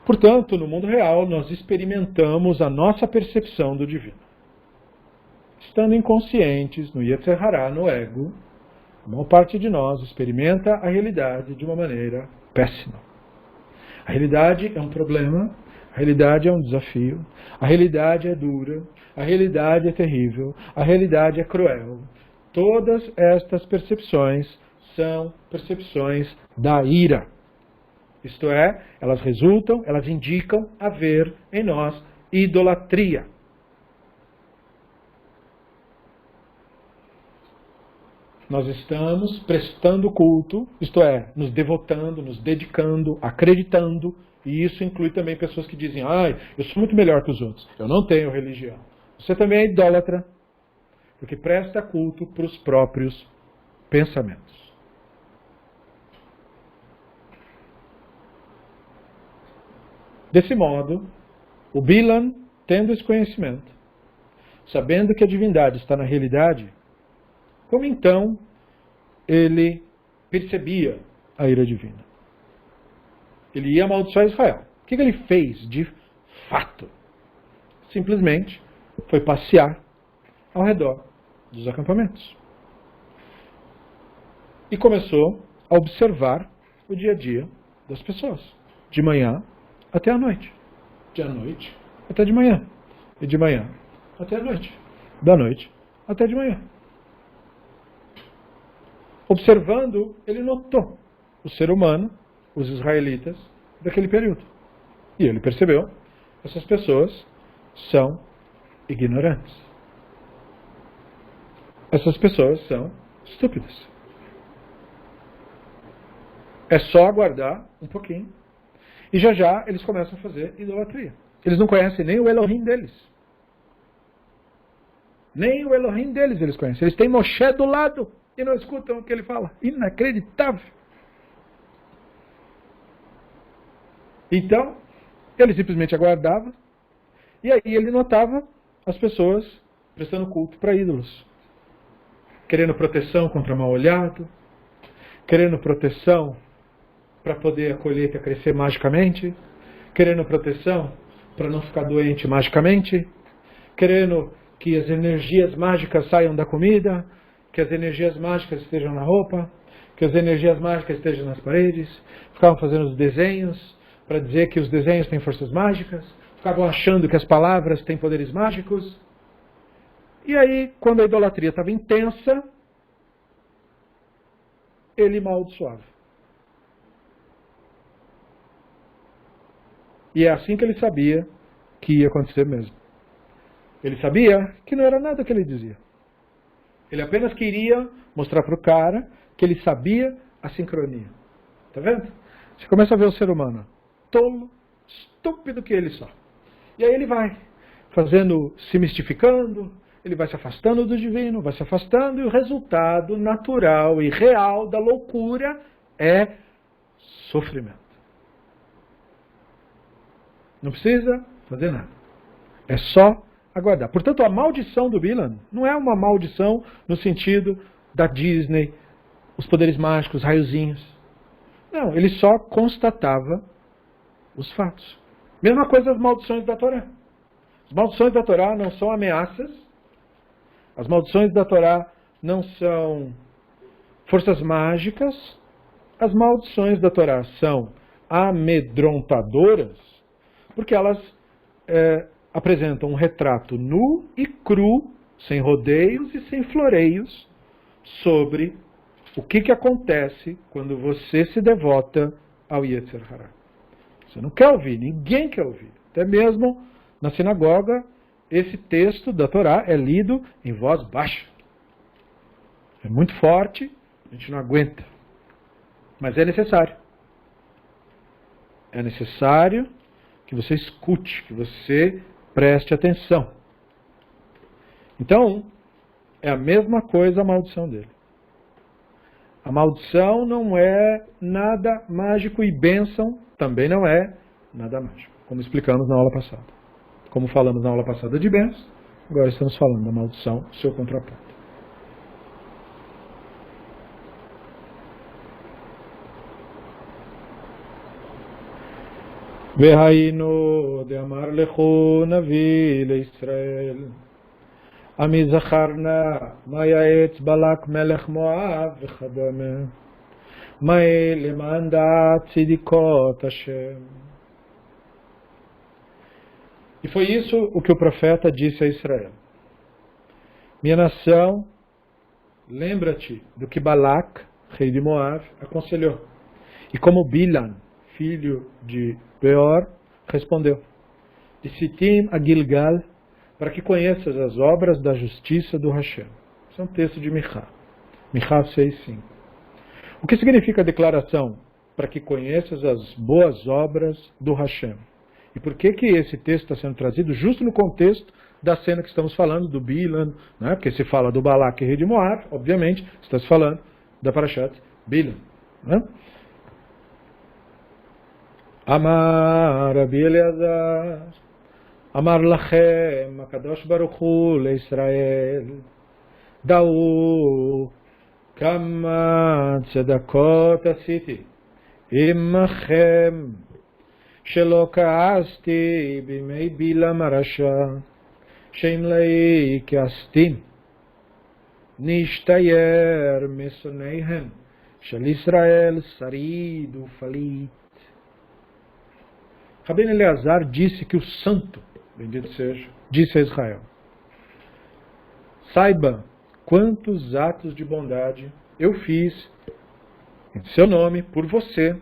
Portanto, no mundo real, nós experimentamos a nossa percepção do divino. Estando inconscientes, no Yetzer Hará, no ego, a maior parte de nós experimenta a realidade de uma maneira péssima. A realidade é um problema, a realidade é um desafio, a realidade é dura, a realidade é terrível, a realidade é cruel. Todas estas percepções são percepções da ira. Isto é, elas indicam haver em nós idolatria. Nós estamos prestando culto, isto é, nos devotando, nos dedicando, acreditando, e isso inclui também pessoas que dizem, eu sou muito melhor que os outros, eu não tenho religião. Você também é idólatra, porque presta culto para os próprios pensamentos. Desse modo, o Bilam, tendo esse conhecimento, sabendo que a divindade está na realidade, como então ele percebia a ira divina? Ele ia amaldiçoar Israel. O que ele fez de fato? Simplesmente foi passear ao redor dos acampamentos. E começou a observar o dia a dia das pessoas. De manhã até a noite. De à noite até de manhã. E de manhã até a noite. Da noite até de manhã. Observando, ele notou o ser humano, os israelitas, daquele período. E ele percebeu que essas pessoas são ignorantes. Essas pessoas são estúpidas. É só aguardar um pouquinho. E já já eles começam a fazer idolatria. Eles não conhecem nem o Elohim deles. Nem o Elohim deles eles conhecem. Eles têm Moshe do lado e não escutam o que ele fala. Inacreditável. Então, ele simplesmente aguardava. E aí ele notava as pessoas prestando culto para ídolos. Querendo proteção contra mal olhado. Querendo proteção para poder a colheita crescer magicamente. Querendo proteção para não ficar doente magicamente. Querendo que as energias mágicas saiam da comida. Que as energias mágicas estejam na roupa. Que as energias mágicas estejam nas paredes. Ficavam fazendo os desenhos para dizer que os desenhos têm forças mágicas. Ficavam achando que as palavras têm poderes mágicos. E aí, quando a idolatria estava intensa, ele amaldiçoava. E é assim que ele sabia que ia acontecer mesmo. Ele sabia que não era nada o que ele dizia. Ele apenas queria mostrar para o cara que ele sabia a sincronia. Tá vendo? Você começa a ver o ser humano tolo, estúpido que ele só. E aí ele vai fazendo, se mistificando, ele vai se afastando do divino, vai se afastando, e o resultado natural e real da loucura é sofrimento. Não precisa fazer nada. É só aguardar. Portanto, a maldição do Bilam não é uma maldição no sentido da Disney, os poderes mágicos, raiozinhos. Não, ele só constatava os fatos. Mesma coisa as maldições da Torá. As maldições da Torá não são ameaças. As maldições da Torá não são forças mágicas. As maldições da Torá são amedrontadoras, porque elas apresentam um retrato nu e cru, sem rodeios e sem floreios, sobre o que acontece quando você se devota ao Yetzer Hará. Você não quer ouvir, ninguém quer ouvir. Até mesmo na sinagoga, esse texto da Torá é lido em voz baixa. É muito forte, a gente não aguenta. Mas é necessário. É necessário que você escute, que você preste atenção. Então, é a mesma coisa a maldição dele. A maldição não é nada mágico e bênção também não é nada mágico, como explicamos na aula passada. Como falamos na aula passada de bênção, agora estamos falando da maldição, seu contraponto. והיינו דאמר לכו נביא לישראל עמי זכרנה מה יעץ בלק מלך מואב וכדומה מה למען דעת צדיקות השם. E foi isso o que o profeta disse a Israel. Minha nação, lembra-te do que Balac, rei de Moab, aconselhou. E como Bilan, filho de Beor, respondeu. De Sitim a Gilgal, para que conheças as obras da justiça do Hashem. Isso é um texto de Michá. Michá 6:5. O que significa a declaração? Para que conheças as boas obras do Hashem. E por que esse texto está sendo trazido justo no contexto da cena que estamos falando, do Bilan, né? Porque se fala do Balac, rei de Moab, obviamente, está se falando da Parashat Bilan. Né? Amar Rabi Eleazar, Amar Lachem, Akadosh Baruch Hu, Leisrael, Da'u, Kama Tzedakot Asiti, Imachem, שלא כעסתי בימי בלעם הרשע, שאם לי כעסתים, נשתייר משונאיהם של ישראל שריד ופליט. Rabi Eleazar disse que o santo, bendito seja, disse a Israel: saiba quantos atos de bondade eu fiz em seu nome, por você,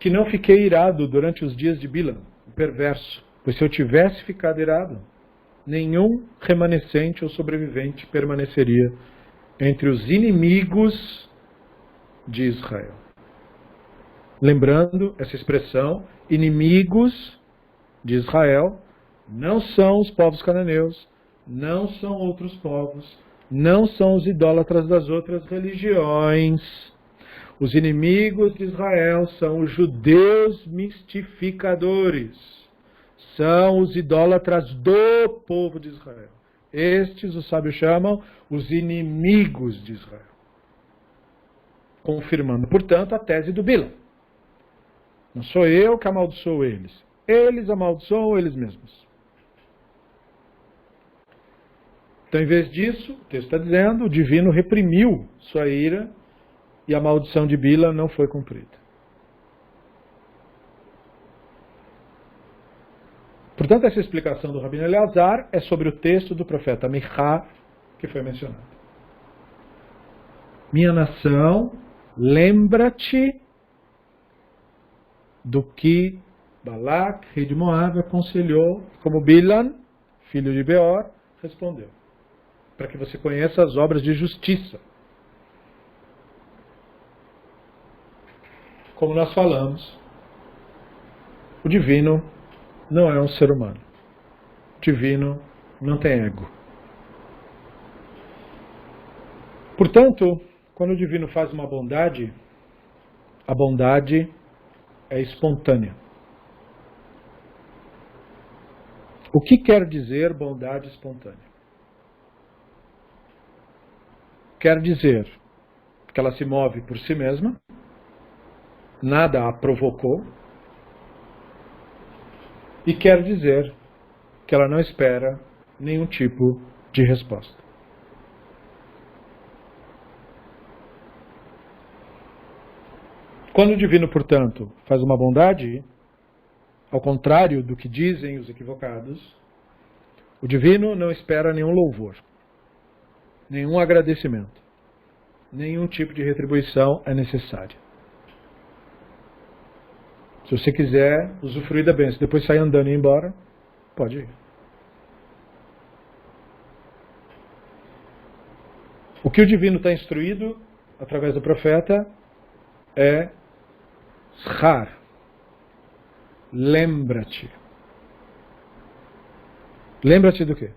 que não fiquei irado durante os dias de Bilam, o perverso, pois se eu tivesse ficado irado, nenhum remanescente ou sobrevivente permaneceria entre os inimigos de Israel. Lembrando essa expressão, inimigos de Israel não são os povos cananeus, não são outros povos, não são os idólatras das outras religiões. Os inimigos de Israel são os judeus mistificadores. São os idólatras do povo de Israel. Estes, os sábios chamam, os inimigos de Israel. Confirmando, portanto, a tese do Bilam. Não sou eu que amaldiçoo eles. Eles amaldiçoam eles mesmos. Então, em vez disso, o texto está dizendo, o divino reprimiu sua ira e a maldição de Bilam não foi cumprida. Portanto, essa explicação do Rabino Eleazar é sobre o texto do profeta Michá, que foi mencionado. Minha nação, lembra-te do que Balac, rei de Moab, aconselhou, como Bilam, filho de Beor, respondeu. Para que você conheça as obras de justiça. Como nós falamos, o divino não é um ser humano. O divino não tem ego. Portanto, quando o divino faz uma bondade, a bondade é espontânea. O que quer dizer bondade espontânea? Quer dizer que ela se move por si mesma, nada a provocou, e quer dizer que ela não espera nenhum tipo de resposta. Quando o divino, portanto, faz uma bondade, ao contrário do que dizem os equivocados, o divino não espera nenhum louvor, nenhum agradecimento, nenhum tipo de retribuição é necessário. Se você quiser usufruir da bênção, depois sair andando e ir embora, pode ir. O que o divino está instruído, através do profeta, é Shar. Lembra-te. Lembra-te do quê?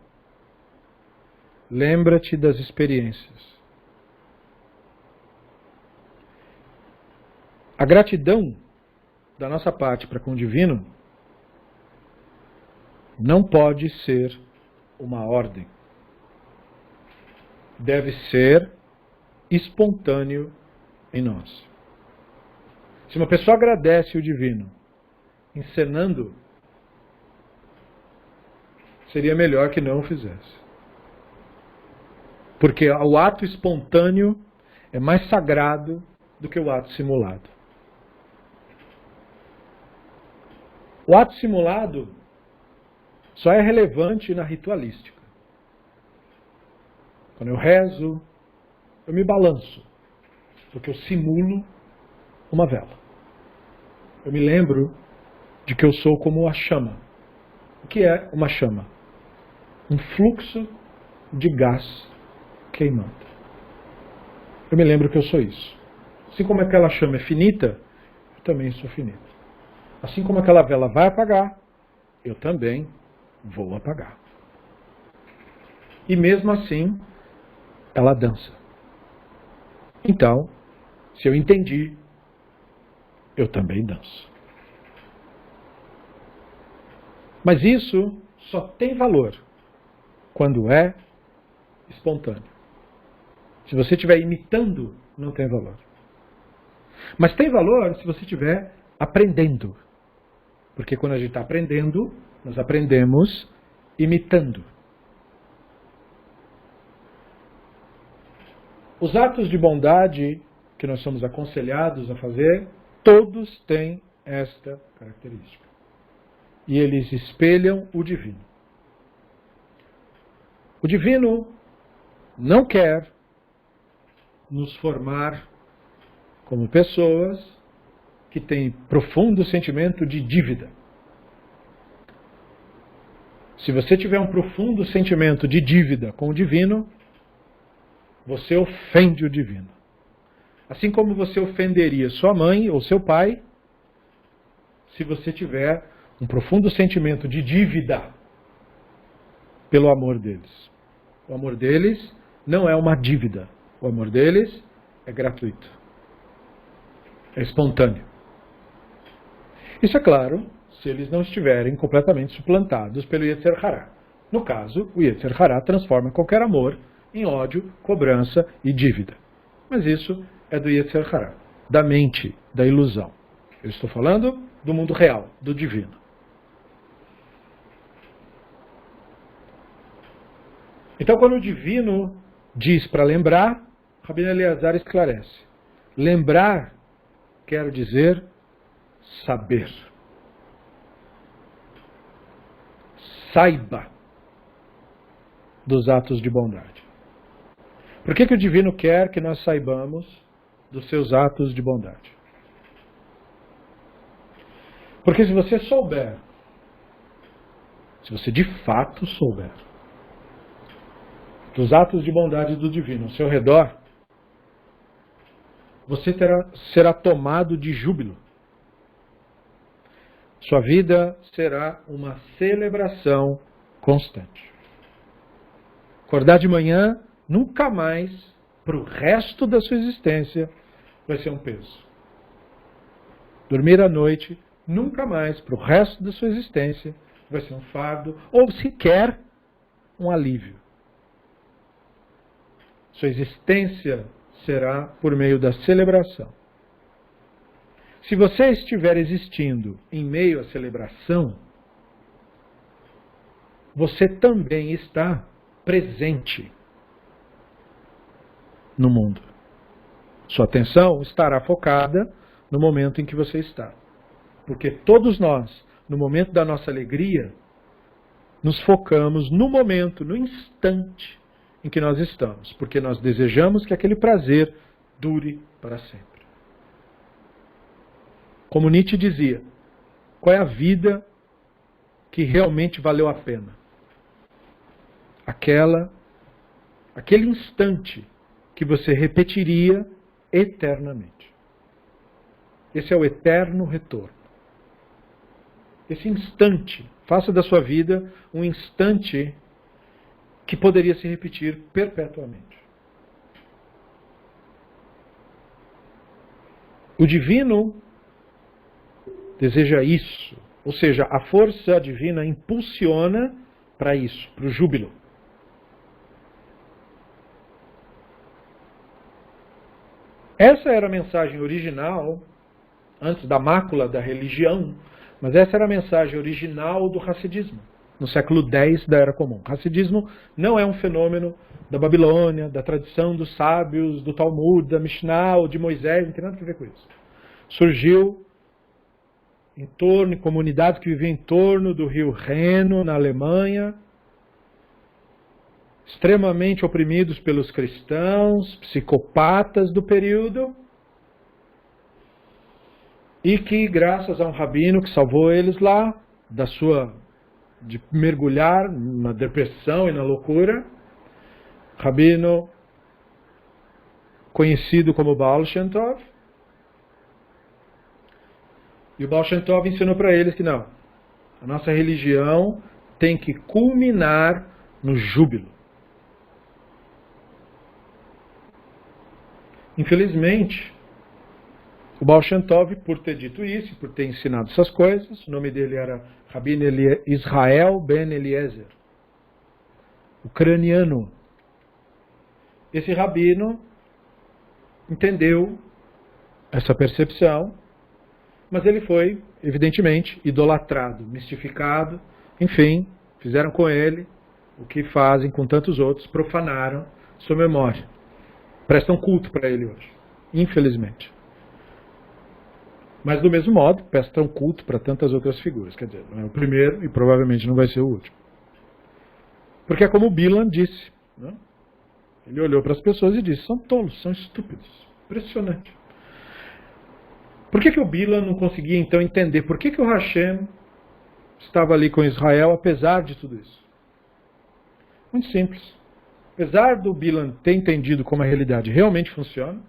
Lembra-te das experiências. A gratidão da nossa parte para com o divino não pode ser uma ordem. Deve ser espontâneo em nós. Se uma pessoa agradece o divino encenando, seria melhor que não o fizesse. Porque o ato espontâneo é mais sagrado do que o ato simulado. O ato simulado só é relevante na ritualística. Quando eu rezo, eu me balanço, porque eu simulo uma vela. Eu me lembro de que eu sou como a chama. O que é uma chama? Um fluxo de gás queimando. Eu me lembro que eu sou isso. Assim como aquela chama é finita, eu também sou finito. Assim como aquela vela vai apagar, eu também vou apagar. E mesmo assim, ela dança. Então, se eu entendi, eu também danço. Mas isso só tem valor quando é espontâneo. Se você estiver imitando, não tem valor. Mas tem valor se você estiver aprendendo. Porque quando a gente está aprendendo, nós aprendemos imitando. Os atos de bondade que nós somos aconselhados a fazer, todos têm esta característica. E eles espelham o divino. O divino não quer nos formar como pessoas que têm profundo sentimento de dívida. Se você tiver um profundo sentimento de dívida com o divino, você ofende o divino. Assim como você ofenderia sua mãe ou seu pai, se você tiver um profundo sentimento de dívida pelo amor deles. O amor deles não é uma dívida. O amor deles é gratuito. É espontâneo. Isso é claro, se eles não estiverem completamente suplantados pelo Yetzer Hará. No caso, o Yetzer Hará transforma qualquer amor em ódio, cobrança e dívida. Mas isso é do Yetzer Hará, da mente, da ilusão. Eu estou falando do mundo real, do divino. Então, quando o divino diz para lembrar, Rabino Eliezer esclarece. Lembrar quer dizer saber. Saiba dos atos de bondade. Por que o divino quer que nós saibamos dos seus atos de bondade? Porque se você souber, se você de fato souber dos atos de bondade do divino ao seu redor, você será tomado de júbilo. Sua vida será uma celebração constante. Acordar de manhã, nunca mais, para o resto da sua existência, vai ser um peso. Dormir à noite, nunca mais, para o resto da sua existência, vai ser um fardo, ou sequer um alívio. Sua existência será por meio da celebração. Se você estiver existindo em meio à celebração, você também está presente no mundo. Sua atenção estará focada no momento em que você está. Porque todos nós, no momento da nossa alegria, nos focamos no momento, no instante em que nós estamos. Porque nós desejamos que aquele prazer dure para sempre. Como Nietzsche dizia, Qual é a vida que realmente valeu a pena? Aquele instante que você repetiria eternamente. Esse é o eterno retorno. Esse instante, faça da sua vida um instante que poderia se repetir perpetuamente. O divino deseja isso, ou seja, a força divina impulsiona para isso, para o júbilo. Essa era a mensagem original, antes da mácula da religião, mas essa era a mensagem original do Hassidismo, no século X da Era Comum. O Hassidismo não é um fenômeno da Babilônia, da tradição dos sábios, do Talmud, da Mishnah ou de Moisés, não tem nada a ver com isso. Surgiu em comunidades que viviam em torno do rio Reno, na Alemanha, extremamente oprimidos pelos cristãos, psicopatas do período, e que, graças a um rabino que salvou eles lá, de mergulhar na depressão e na loucura, rabino conhecido como Baal Shem Tov, e o Baal Shem Tov ensinou para eles que não, a nossa religião tem que culminar no júbilo. Infelizmente, o Baal Shem Tov, por ter dito isso, por ter ensinado essas coisas, o nome dele era Rabino Israel Ben Eliezer, ucraniano. Esse rabino entendeu essa percepção, mas ele foi, evidentemente, idolatrado, mistificado, enfim, fizeram com ele o que fazem com tantos outros, profanaram sua memória. Prestam culto para ele hoje, infelizmente. Mas do mesmo modo, prestam culto para tantas outras figuras. Quer dizer, não é o primeiro e provavelmente não vai ser o último. Porque é como Bilam disse, né? Ele olhou para as pessoas e disse, são tolos, são estúpidos. Impressionante. Por que o Bilam não conseguia então entender? Por que o Hashem estava ali com Israel apesar de tudo isso? Muito simples. Apesar do Bilam ter entendido como a realidade realmente funciona,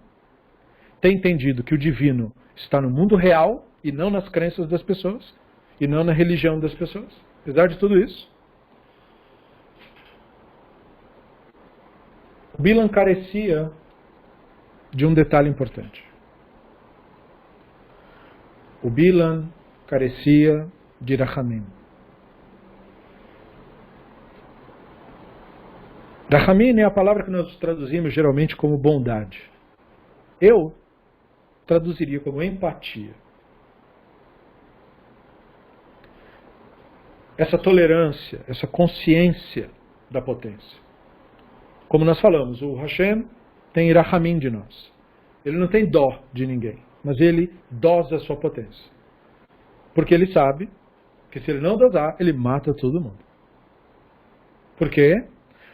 ter entendido que o divino está no mundo real e não nas crenças das pessoas, e não na religião das pessoas, apesar de tudo isso, o Bilam carecia de um detalhe importante. O Bilam carecia de Rachamim. Rachamim é a palavra que nós traduzimos geralmente como bondade. Eu traduziria como empatia. Essa tolerância, essa consciência da potência. Como nós falamos, o Hashem tem Rachamim de nós. Ele não tem dó de ninguém, mas ele dosa a sua potência. Porque ele sabe que se ele não dosar, ele mata todo mundo. Por quê?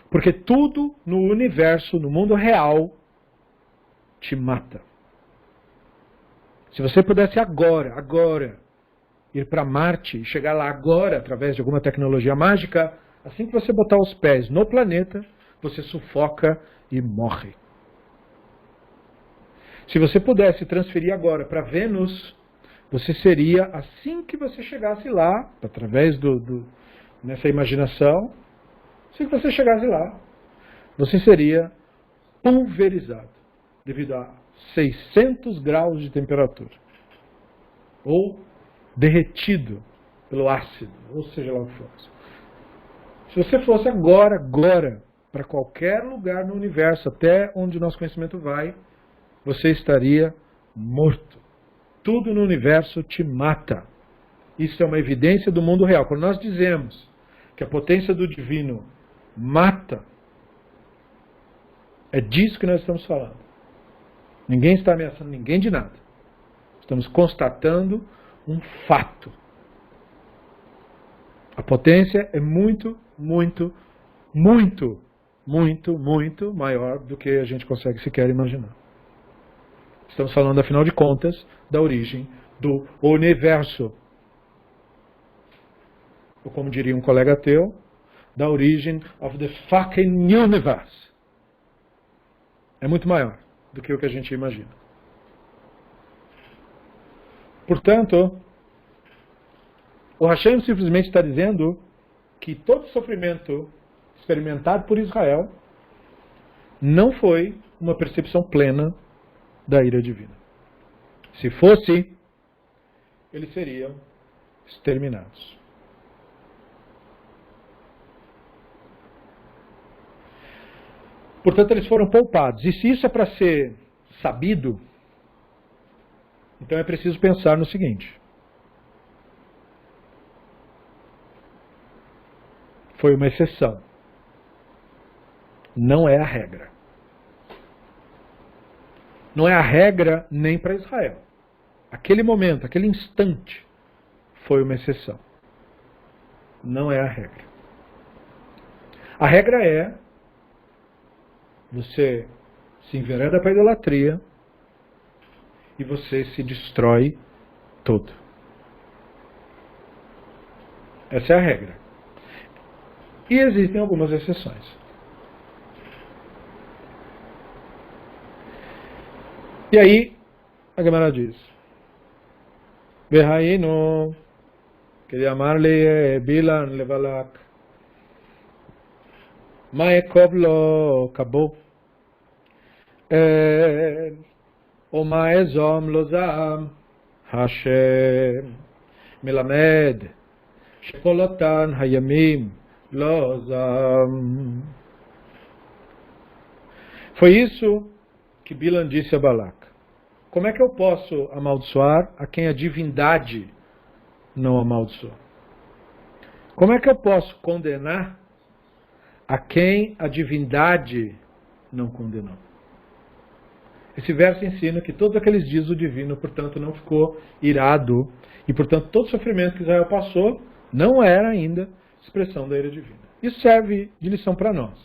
Porque tudo no universo, no mundo real, te mata. Se você pudesse agora, ir para Marte e chegar lá agora, através de alguma tecnologia mágica, assim que você botar os pés no planeta, você sufoca e morre. Se você pudesse transferir agora para Vênus, você seria, assim que você chegasse lá, através nessa imaginação, assim que você chegasse lá, você seria pulverizado, devido a 600 graus de temperatura. Ou derretido pelo ácido, ou seja lá o que fosse. Se você fosse agora, para qualquer lugar no universo, até onde o nosso conhecimento vai, você estaria morto. Tudo no universo te mata. Isso é uma evidência do mundo real. Quando nós dizemos que a potência do divino mata, é disso que nós estamos falando. Ninguém está ameaçando ninguém de nada. Estamos constatando um fato. A potência é muito maior do que a gente consegue sequer imaginar. Estamos falando, afinal de contas, da origem do universo. ou como diria um colega teu, da origem of the fucking universe. É muito maior do que o que a gente imagina. Portanto, o Hashem simplesmente está dizendo que todo sofrimento experimentado por Israel não foi uma percepção plena da ira divina. Se fosse, eles seriam exterminados. Portanto, eles foram poupados. E se isso é para ser sabido, então é preciso pensar no seguinte. Foi uma exceção. Não é a regra. Não é a regra nem para Israel. Aquele momento, aquele instante, foi uma exceção. Não é a regra. A regra é você se envereda para a idolatria e você se destrói todo. Essa é a regra. E existem algumas exceções. E aí, a Gemara diz: Vehainu, queria amar-lhe Bilan levalak, Maekov lo kabo, o Maezom lo zam, Hashem, Melamed, Shekolotan hayamim, lo zam. Foi isso que Bilan disse a Balac. Como é que eu posso amaldiçoar a quem a divindade não amaldiçoou? Como é que eu posso condenar a quem a divindade não condenou? Esse verso ensina que todos aqueles dias o divino, portanto, não ficou irado e, portanto, todo o sofrimento que Israel passou não era ainda expressão da ira divina. Isso serve de lição para nós.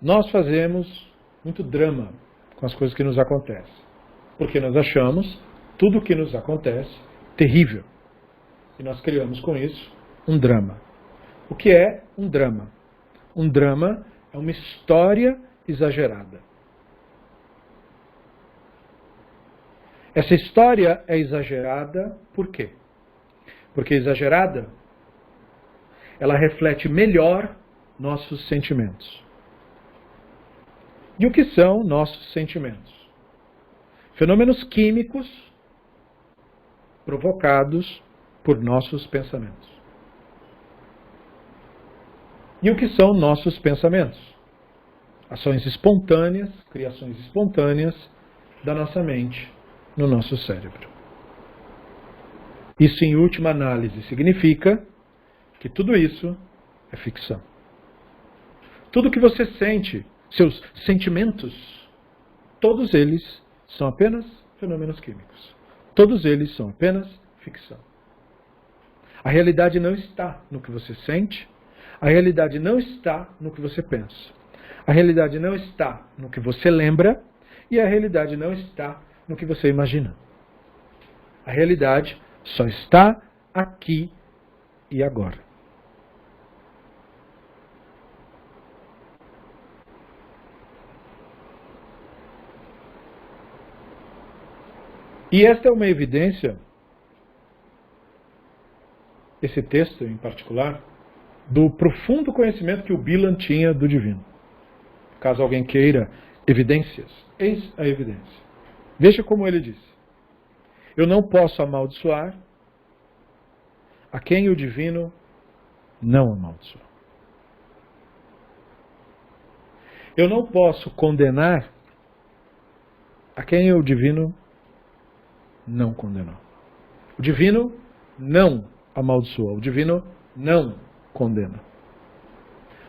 Nós fazemos muito drama com as coisas que nos acontecem, porque nós achamos tudo o que nos acontece terrível. E nós criamos com isso um drama. O que é um drama? Um drama é uma história exagerada. Essa história é exagerada por quê? Porque exagerada, ela reflete melhor nossos sentimentos. E o que são nossos sentimentos? Fenômenos químicos provocados por nossos pensamentos. E o que são nossos pensamentos? Ações espontâneas, criações espontâneas da nossa mente no nosso cérebro. Isso, em última análise, significa que tudo isso é ficção. Tudo que você sente, seus sentimentos, todos eles são apenas fenômenos químicos. Todos eles são apenas ficção. A realidade não está no que você sente, a realidade não está no que você pensa. A realidade não está no que você lembra e a realidade não está no que você imagina. A realidade só está aqui e agora. E esta é uma evidência, esse texto em particular, do profundo conhecimento que o Bilan tinha do divino. Caso alguém queira evidências, eis a evidência. Veja como ele disse: eu não posso amaldiçoar a quem o divino não amaldiçoou. Eu não posso condenar a quem o divino não condenou. O divino não amaldiçoa, o divino não condena.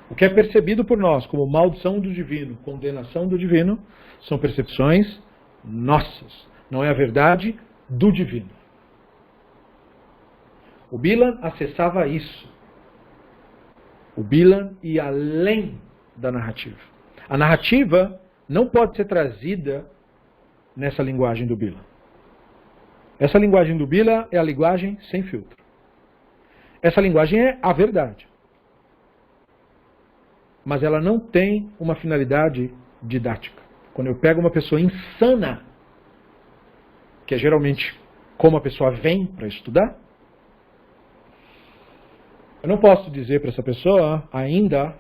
O que é percebido por nós como maldição do divino, condenação do divino, são percepções nossas. Não é a verdade do divino. O Bilan acessava isso. O Bilan ia além da narrativa. A narrativa não pode ser trazida nessa linguagem do Bilan. Essa linguagem do Bilan é a linguagem sem filtro. Essa linguagem é a verdade. Mas ela não tem uma finalidade didática. Quando eu pego uma pessoa insana, que é geralmente como a pessoa vem para estudar, eu não posso dizer para essa pessoa ainda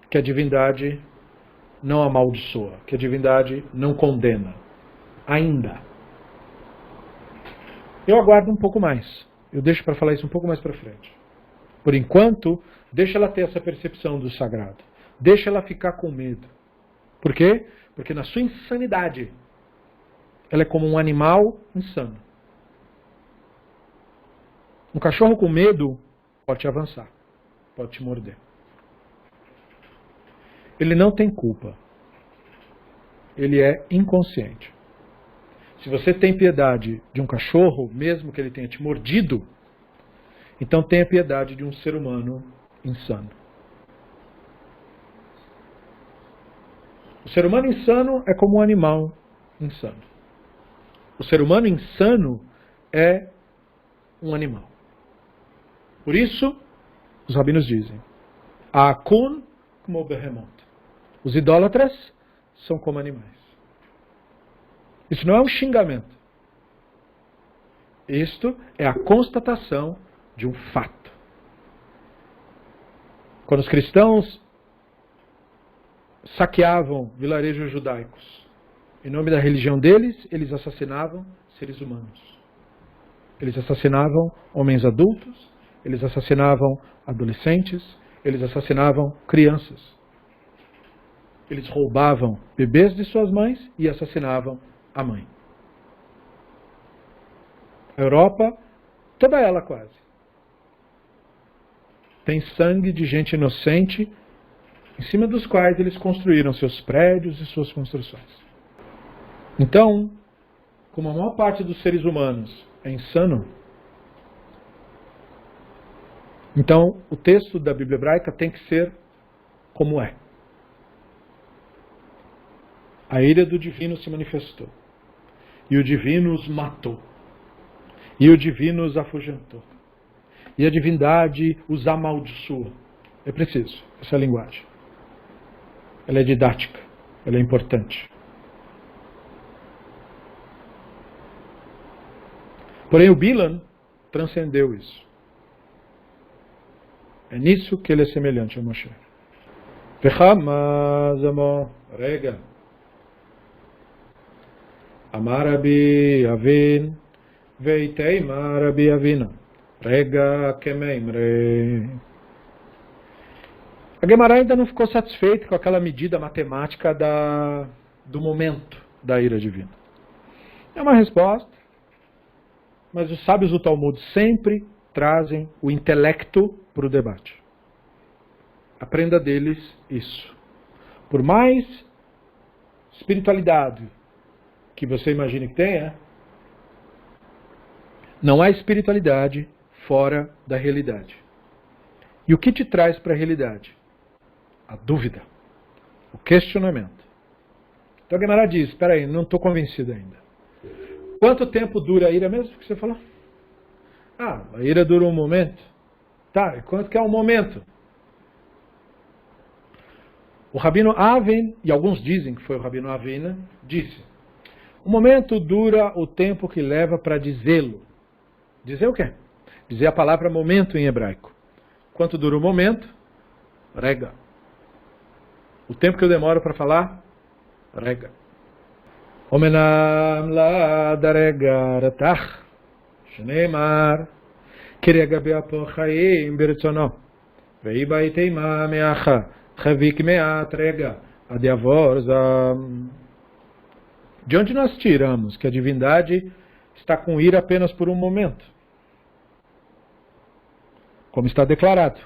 que a divindade não amaldiçoa, que a divindade não condena. Ainda. Eu aguardo um pouco mais. Eu deixo para falar isso um pouco mais para frente. Por enquanto, deixa ela ter essa percepção do sagrado. Deixa ela ficar com medo. Por quê? Porque na sua insanidade, ela é como um animal insano. Um cachorro com medo pode te avançar, pode te morder. Ele não tem culpa. Ele é inconsciente. Se você tem piedade de um cachorro, mesmo que ele tenha te mordido, então tenha piedade de um ser humano insano. O ser humano insano é como um animal insano. O ser humano insano é um animal. Por isso, os rabinos dizem, Akun como o Behemoth. Os idólatras são como animais. Isso não é um xingamento. Isto é a constatação de um fato. Quando os cristãos saqueavam vilarejos judaicos, em nome da religião deles, eles assassinavam seres humanos. Eles assassinavam homens adultos, eles assassinavam adolescentes, eles assassinavam crianças. Eles roubavam bebês de suas mães e assassinavam a mãe. A Europa, toda ela quase, tem sangue de gente inocente, em cima dos quais eles construíram seus prédios e suas construções. Então, como a maior parte dos seres humanos é insano, então o texto da Bíblia hebraica tem que ser como é. A ira do divino se manifestou. E o divino os matou. E o divino os afugentou. E a divindade os amaldiçoou. É preciso essa linguagem. Ela é didática. Ela é importante. Porém, o Bilam transcendeu isso. É nisso que ele é semelhante ao Moshe. Rega. Amar Rabi Avin, Veiteima Rabi Avina, Rega Kemeimre. A Gemara ainda não ficou satisfeita com aquela medida matemática do momento da ira divina. É uma resposta, mas os sábios do Talmud sempre trazem o intelecto para o debate. Aprenda deles isso. Por mais espiritualidade que você imagine que tenha, não há espiritualidade fora da realidade. E o que te traz para a realidade? A dúvida, o questionamento. Então a Gemara diz, espera aí, não estou convencido ainda. Quanto tempo dura a ira mesmo que você falou? Ah, a ira dura um momento. Tá, e quanto que é um momento? O Rabino Avin, e alguns dizem que foi o Rabino Avina, disse, o momento dura o tempo que leva para dizê-lo. Dizer o quê? Dizer a palavra momento em hebraico. Quanto dura o momento? Rega. O tempo que eu demoro para falar? Rega. Omenam la darega ratach, shneimar, kirega beapo chaim bertsono, veiba teima meacha, chavik meat rega, adiavor zam. De onde nós tiramos que a divindade está com ira apenas por um momento? Como está declarado,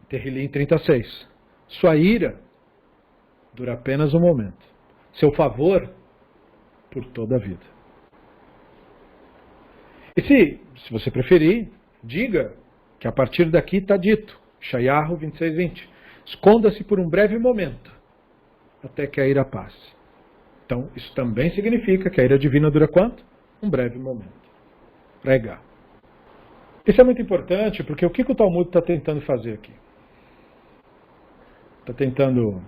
Terrilim 36. Sua ira dura apenas um momento. Seu favor, por toda a vida. E se você preferir, diga que a partir daqui está dito, Shayahu 26:20. Esconda-se por um breve momento, até que a ira passe. Então, isso também significa que a ira divina dura quanto? Um breve momento. Rega. Isso é muito importante, porque o que o Talmud está tentando fazer aqui? Está tentando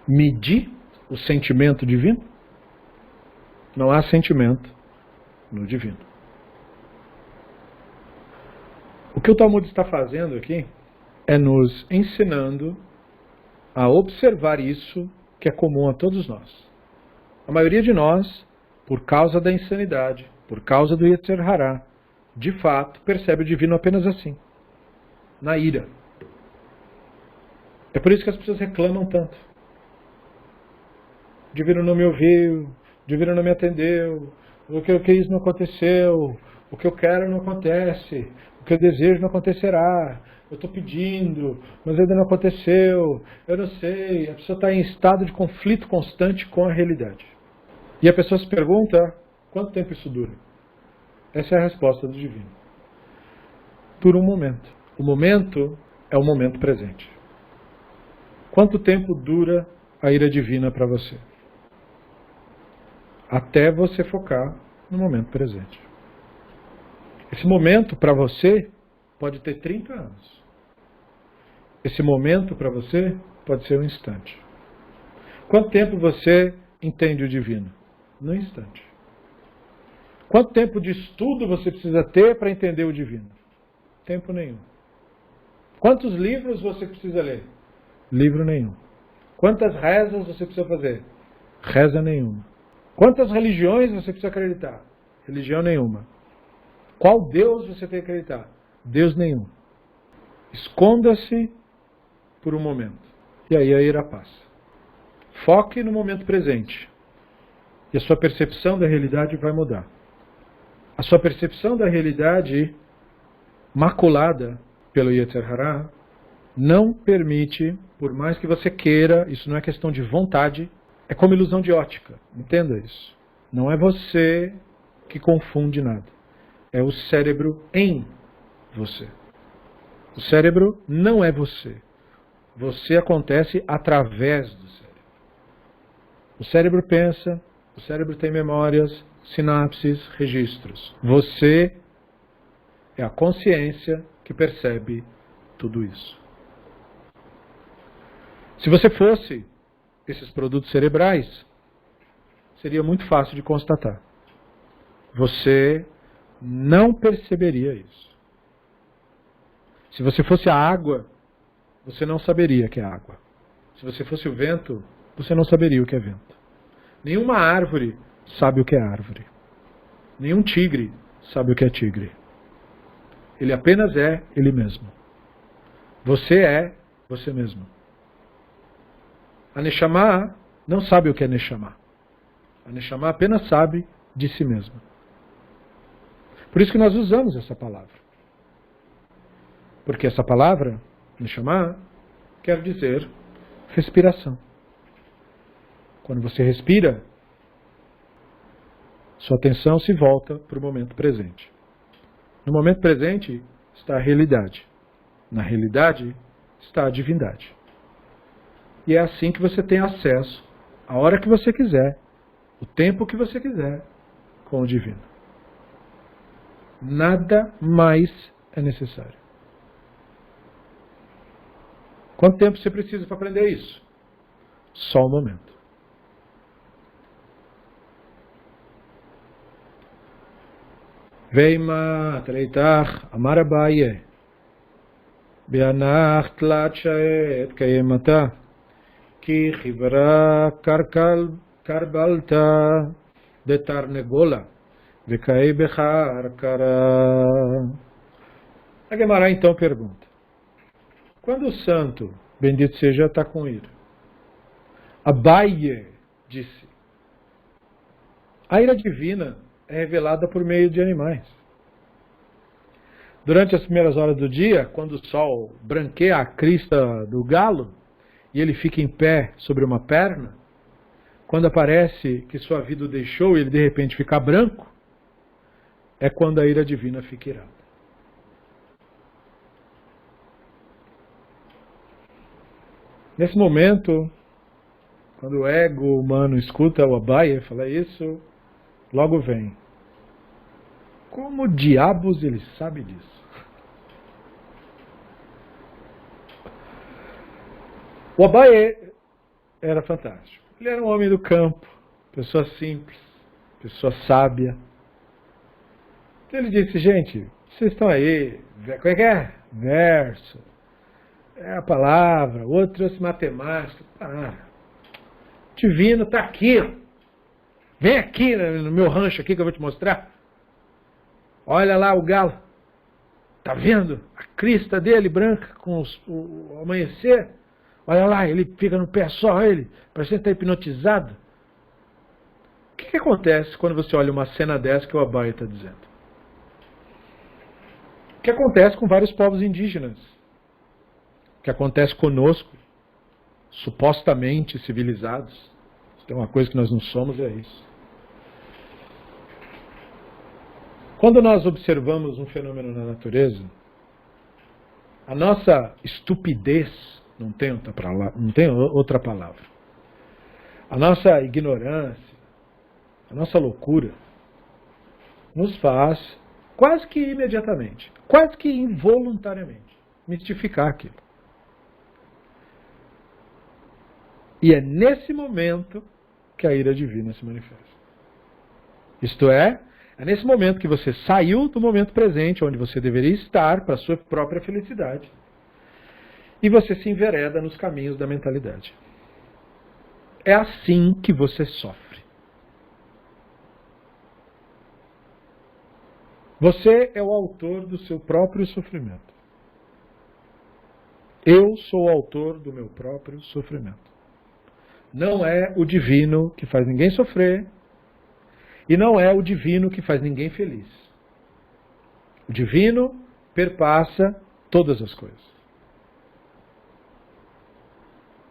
medir o sentimento divino? Não há sentimento no divino. O que o Talmud está fazendo aqui é nos ensinando a observar isso que é comum a todos nós. A maioria de nós, por causa da insanidade, por causa do Yetzer Hará, de fato, percebe o divino apenas assim, na ira. É por isso que as pessoas reclamam tanto. O divino não me ouviu, o divino não me atendeu, o que eu quis não aconteceu, o que eu quero não acontece, o que eu desejo não acontecerá, eu estou pedindo, mas ainda não aconteceu, eu não sei. A pessoa está em estado de conflito constante com a realidade. E a pessoa se pergunta, quanto tempo isso dura? Essa é a resposta do divino. Dura um momento. O momento é o momento presente. Quanto tempo dura a ira divina para você? Até você focar no momento presente. Esse momento para você pode ter 30 anos. Esse momento para você pode ser um instante. Quanto tempo você entende o divino? No instante. Quanto tempo de estudo você precisa ter para entender o divino? Tempo nenhum. Quantos livros você precisa ler? Livro nenhum. Quantas rezas você precisa fazer? Reza nenhuma. Quantas religiões você precisa acreditar? Religião nenhuma. Qual Deus você tem que acreditar? Deus nenhum. Esconda-se por um momento. E aí a ira passa. Foque no momento presente. E a sua percepção da realidade vai mudar. A sua percepção da realidade maculada pelo Yetzer Hará não permite, por mais que você queira, isso não é questão de vontade, é como ilusão de ótica. Entenda isso. Não é você que confunde nada. É o cérebro em você. O cérebro não é você. Você acontece através do cérebro. O cérebro pensa, o cérebro tem memórias, sinapses, registros. Você é a consciência que percebe tudo isso. Se você fosse esses produtos cerebrais, seria muito fácil de constatar. Você não perceberia isso. Se você fosse a água, você não saberia que é água. Se você fosse o vento, você não saberia o que é vento. Nenhuma árvore sabe o que é árvore. Nenhum tigre sabe o que é tigre. Ele apenas é ele mesmo. Você é você mesmo. A Neshama não sabe o que é Neshama. A Neshama apenas sabe de si mesma. Por isso que nós usamos essa palavra. Porque essa palavra, Neshama, quer dizer respiração. Quando você respira, sua atenção se volta para o momento presente. No momento presente está a realidade. Na realidade está a divindade. E é assim que você tem acesso, a hora que você quiser, o tempo que você quiser, com o divino. Nada mais é necessário. Quanto tempo você precisa para aprender isso? Só um momento. Veima treitar amar Abaye beanach tlat shaet kayemata ki chivra karbalta betarnegola vekaei bechar kara. A Gemara então pergunta: quando o santo, bendito seja, está com ira, Abaye disse: a ira divina é revelada por meio de animais. Durante as primeiras horas do dia, quando o sol branqueia a crista do galo e ele fica em pé sobre uma perna, quando aparece que sua vida o deixou e ele de repente fica branco, é quando a ira divina fica irada. Nesse momento, quando o ego humano escuta o Abaye falar isso, logo vem: Como diabos ele sabe disso? O Abaye era fantástico. Ele era um homem do campo, pessoa simples, pessoa sábia. Então ele disse, gente, vocês estão aí, como é que é? Verso, é a palavra, outro trouxe matemática. Divino está aqui, vem aqui no meu rancho aqui que eu vou te mostrar. Olha lá o galo, tá vendo a crista dele branca com o amanhecer? Olha lá, ele fica no pé só, ele, parece que está hipnotizado. O que acontece quando você olha uma cena dessa que o Abaye está dizendo? O que acontece com vários povos indígenas? O que acontece conosco, supostamente civilizados? Se tem uma coisa que nós não somos, é isso. Quando nós observamos um fenômeno na natureza, a nossa estupidez, não tem outra palavra, a nossa ignorância, a nossa loucura, nos faz, quase que imediatamente, quase que involuntariamente, mistificar aquilo. E é nesse momento que a ira divina se manifesta. Isto é nesse momento que você saiu do momento presente, onde você deveria estar para a sua própria felicidade, e você se envereda nos caminhos da mentalidade. É assim que você sofre. Você é o autor do seu próprio sofrimento. Eu sou o autor do meu próprio sofrimento. Não é o divino que faz ninguém sofrer, e não é o divino que faz ninguém feliz. O divino perpassa todas as coisas.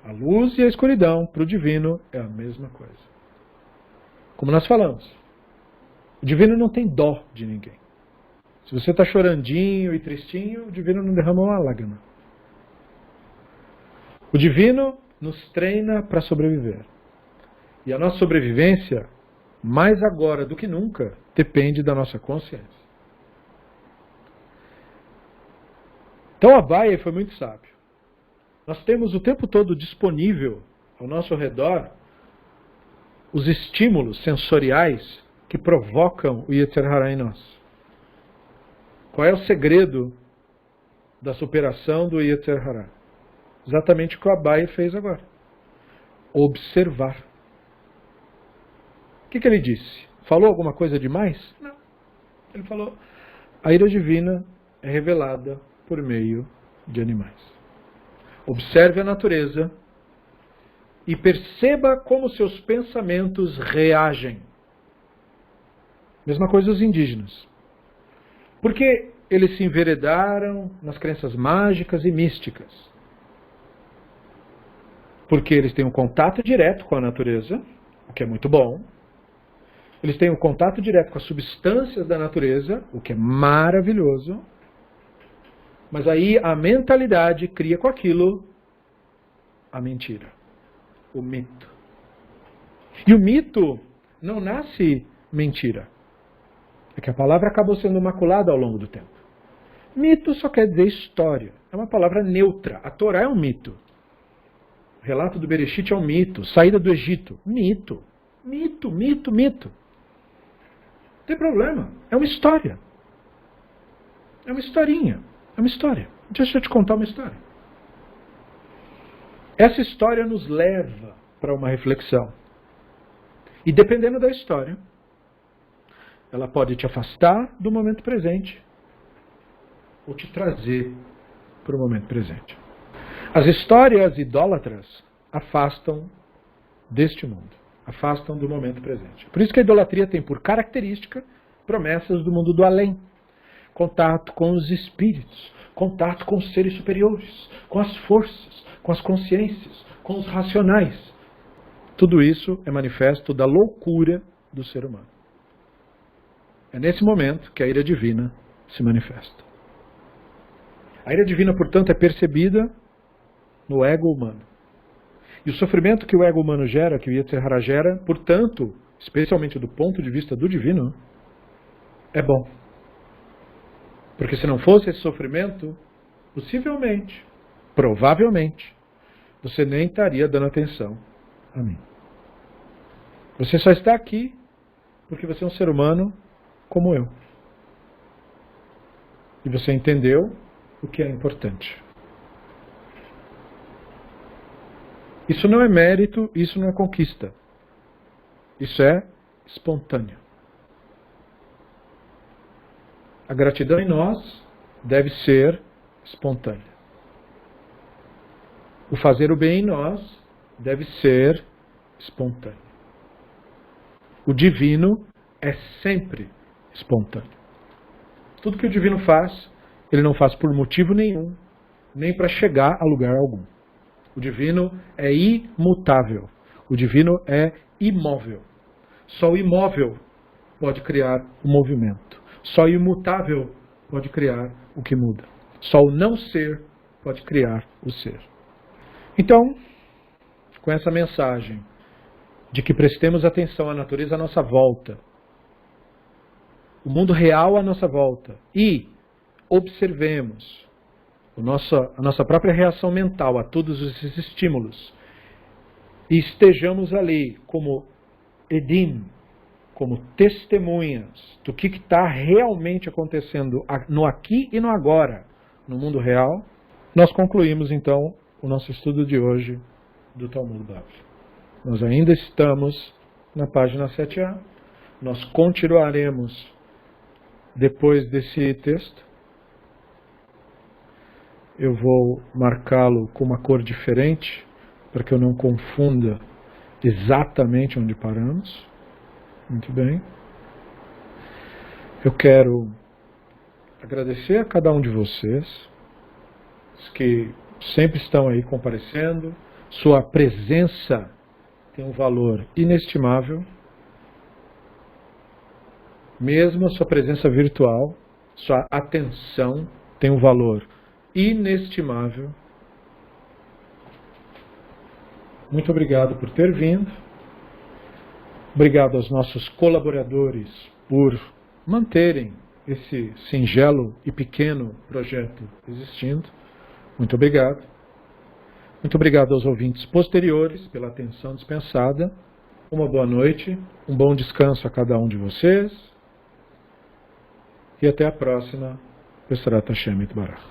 A luz e a escuridão, para o divino, é a mesma coisa. Como nós falamos, o divino não tem dó de ninguém. Se você está chorandinho e tristinho, o divino não derrama uma lágrima. O divino nos treina para sobreviver. E a nossa sobrevivência, mais agora do que nunca, depende da nossa consciência. Então Abaye foi muito sábio. Nós temos o tempo todo disponível ao nosso redor os estímulos sensoriais que provocam o Yetzer Hara em nós. Qual é o segredo da superação do Yetzer Hara? Exatamente o que o Abaye fez agora. Observar. O que ele disse? Falou alguma coisa demais? Não. Ele falou, a ira divina é revelada por meio de animais. Observe a natureza e perceba como seus pensamentos reagem. Mesma coisa os indígenas. Porque eles se enveredaram nas crenças mágicas e místicas. Porque eles têm um contato direto com a natureza, o que é muito bom. Eles têm um contato direto com as substâncias da natureza, o que é maravilhoso. Mas aí a mentalidade cria com aquilo a mentira, o mito. E o mito não nasce mentira. É que a palavra acabou sendo maculada ao longo do tempo. Mito só quer dizer história. É uma palavra neutra. A Torá é um mito. O relato do Bereshit é um mito. Saída do Egito. Mito. Mito, mito, mito. Não tem problema. É uma história. É uma historinha. É uma história. Deixa eu te contar uma história. Essa história nos leva para uma reflexão. E dependendo da história, ela pode te afastar do momento presente ou te trazer para o momento presente. As histórias idólatras afastam deste mundo, afastam do momento presente. Por isso que a idolatria tem por característica promessas do mundo do além. Contato com os espíritos, contato com os seres superiores, com as forças, com as consciências, com os racionais. Tudo isso é manifesto da loucura do ser humano. É nesse momento que a ira divina se manifesta. A ira divina, portanto, é percebida no ego humano. E o sofrimento que o ego humano gera, que o Yetzer Hara gera, portanto, especialmente do ponto de vista do divino, é bom. Porque se não fosse esse sofrimento, possivelmente, provavelmente, você nem estaria dando atenção a mim. Você só está aqui porque você é um ser humano como eu. E você entendeu o que é importante. Isso não é mérito, isso não é conquista. Isso é espontâneo. A gratidão em nós deve ser espontânea. O fazer o bem em nós deve ser espontâneo. O divino é sempre espontâneo. Tudo que o divino faz, ele não faz por motivo nenhum, nem para chegar a lugar algum. O divino é imutável. O divino é imóvel. Só o imóvel pode criar o movimento. Só o imutável pode criar o que muda. Só o não ser pode criar o ser. Então, com essa mensagem de que prestemos atenção à natureza à nossa volta, o mundo real à nossa volta, e observemos a nossa própria reação mental a todos esses estímulos, e estejamos ali como Edim, como testemunhas do que está realmente acontecendo no aqui e no agora, no mundo real, nós concluímos então o nosso estudo de hoje do Talmud Bavli. Nós ainda estamos na página 7a, nós continuaremos depois desse texto. Eu vou marcá-lo com uma cor diferente, para que eu não confunda exatamente onde paramos. Muito bem. Eu quero agradecer a cada um de vocês, os que sempre estão aí comparecendo. Sua presença tem um valor inestimável. Mesmo a sua presença virtual, sua atenção tem um valor inestimável. Muito obrigado por ter vindo. Obrigado aos nossos colaboradores por manterem esse singelo e pequeno projeto existindo. Muito obrigado. Muito obrigado aos ouvintes posteriores pela atenção dispensada. Uma boa noite, um bom descanso a cada um de vocês. E até a próxima. Besrat Hashem Yitbarach.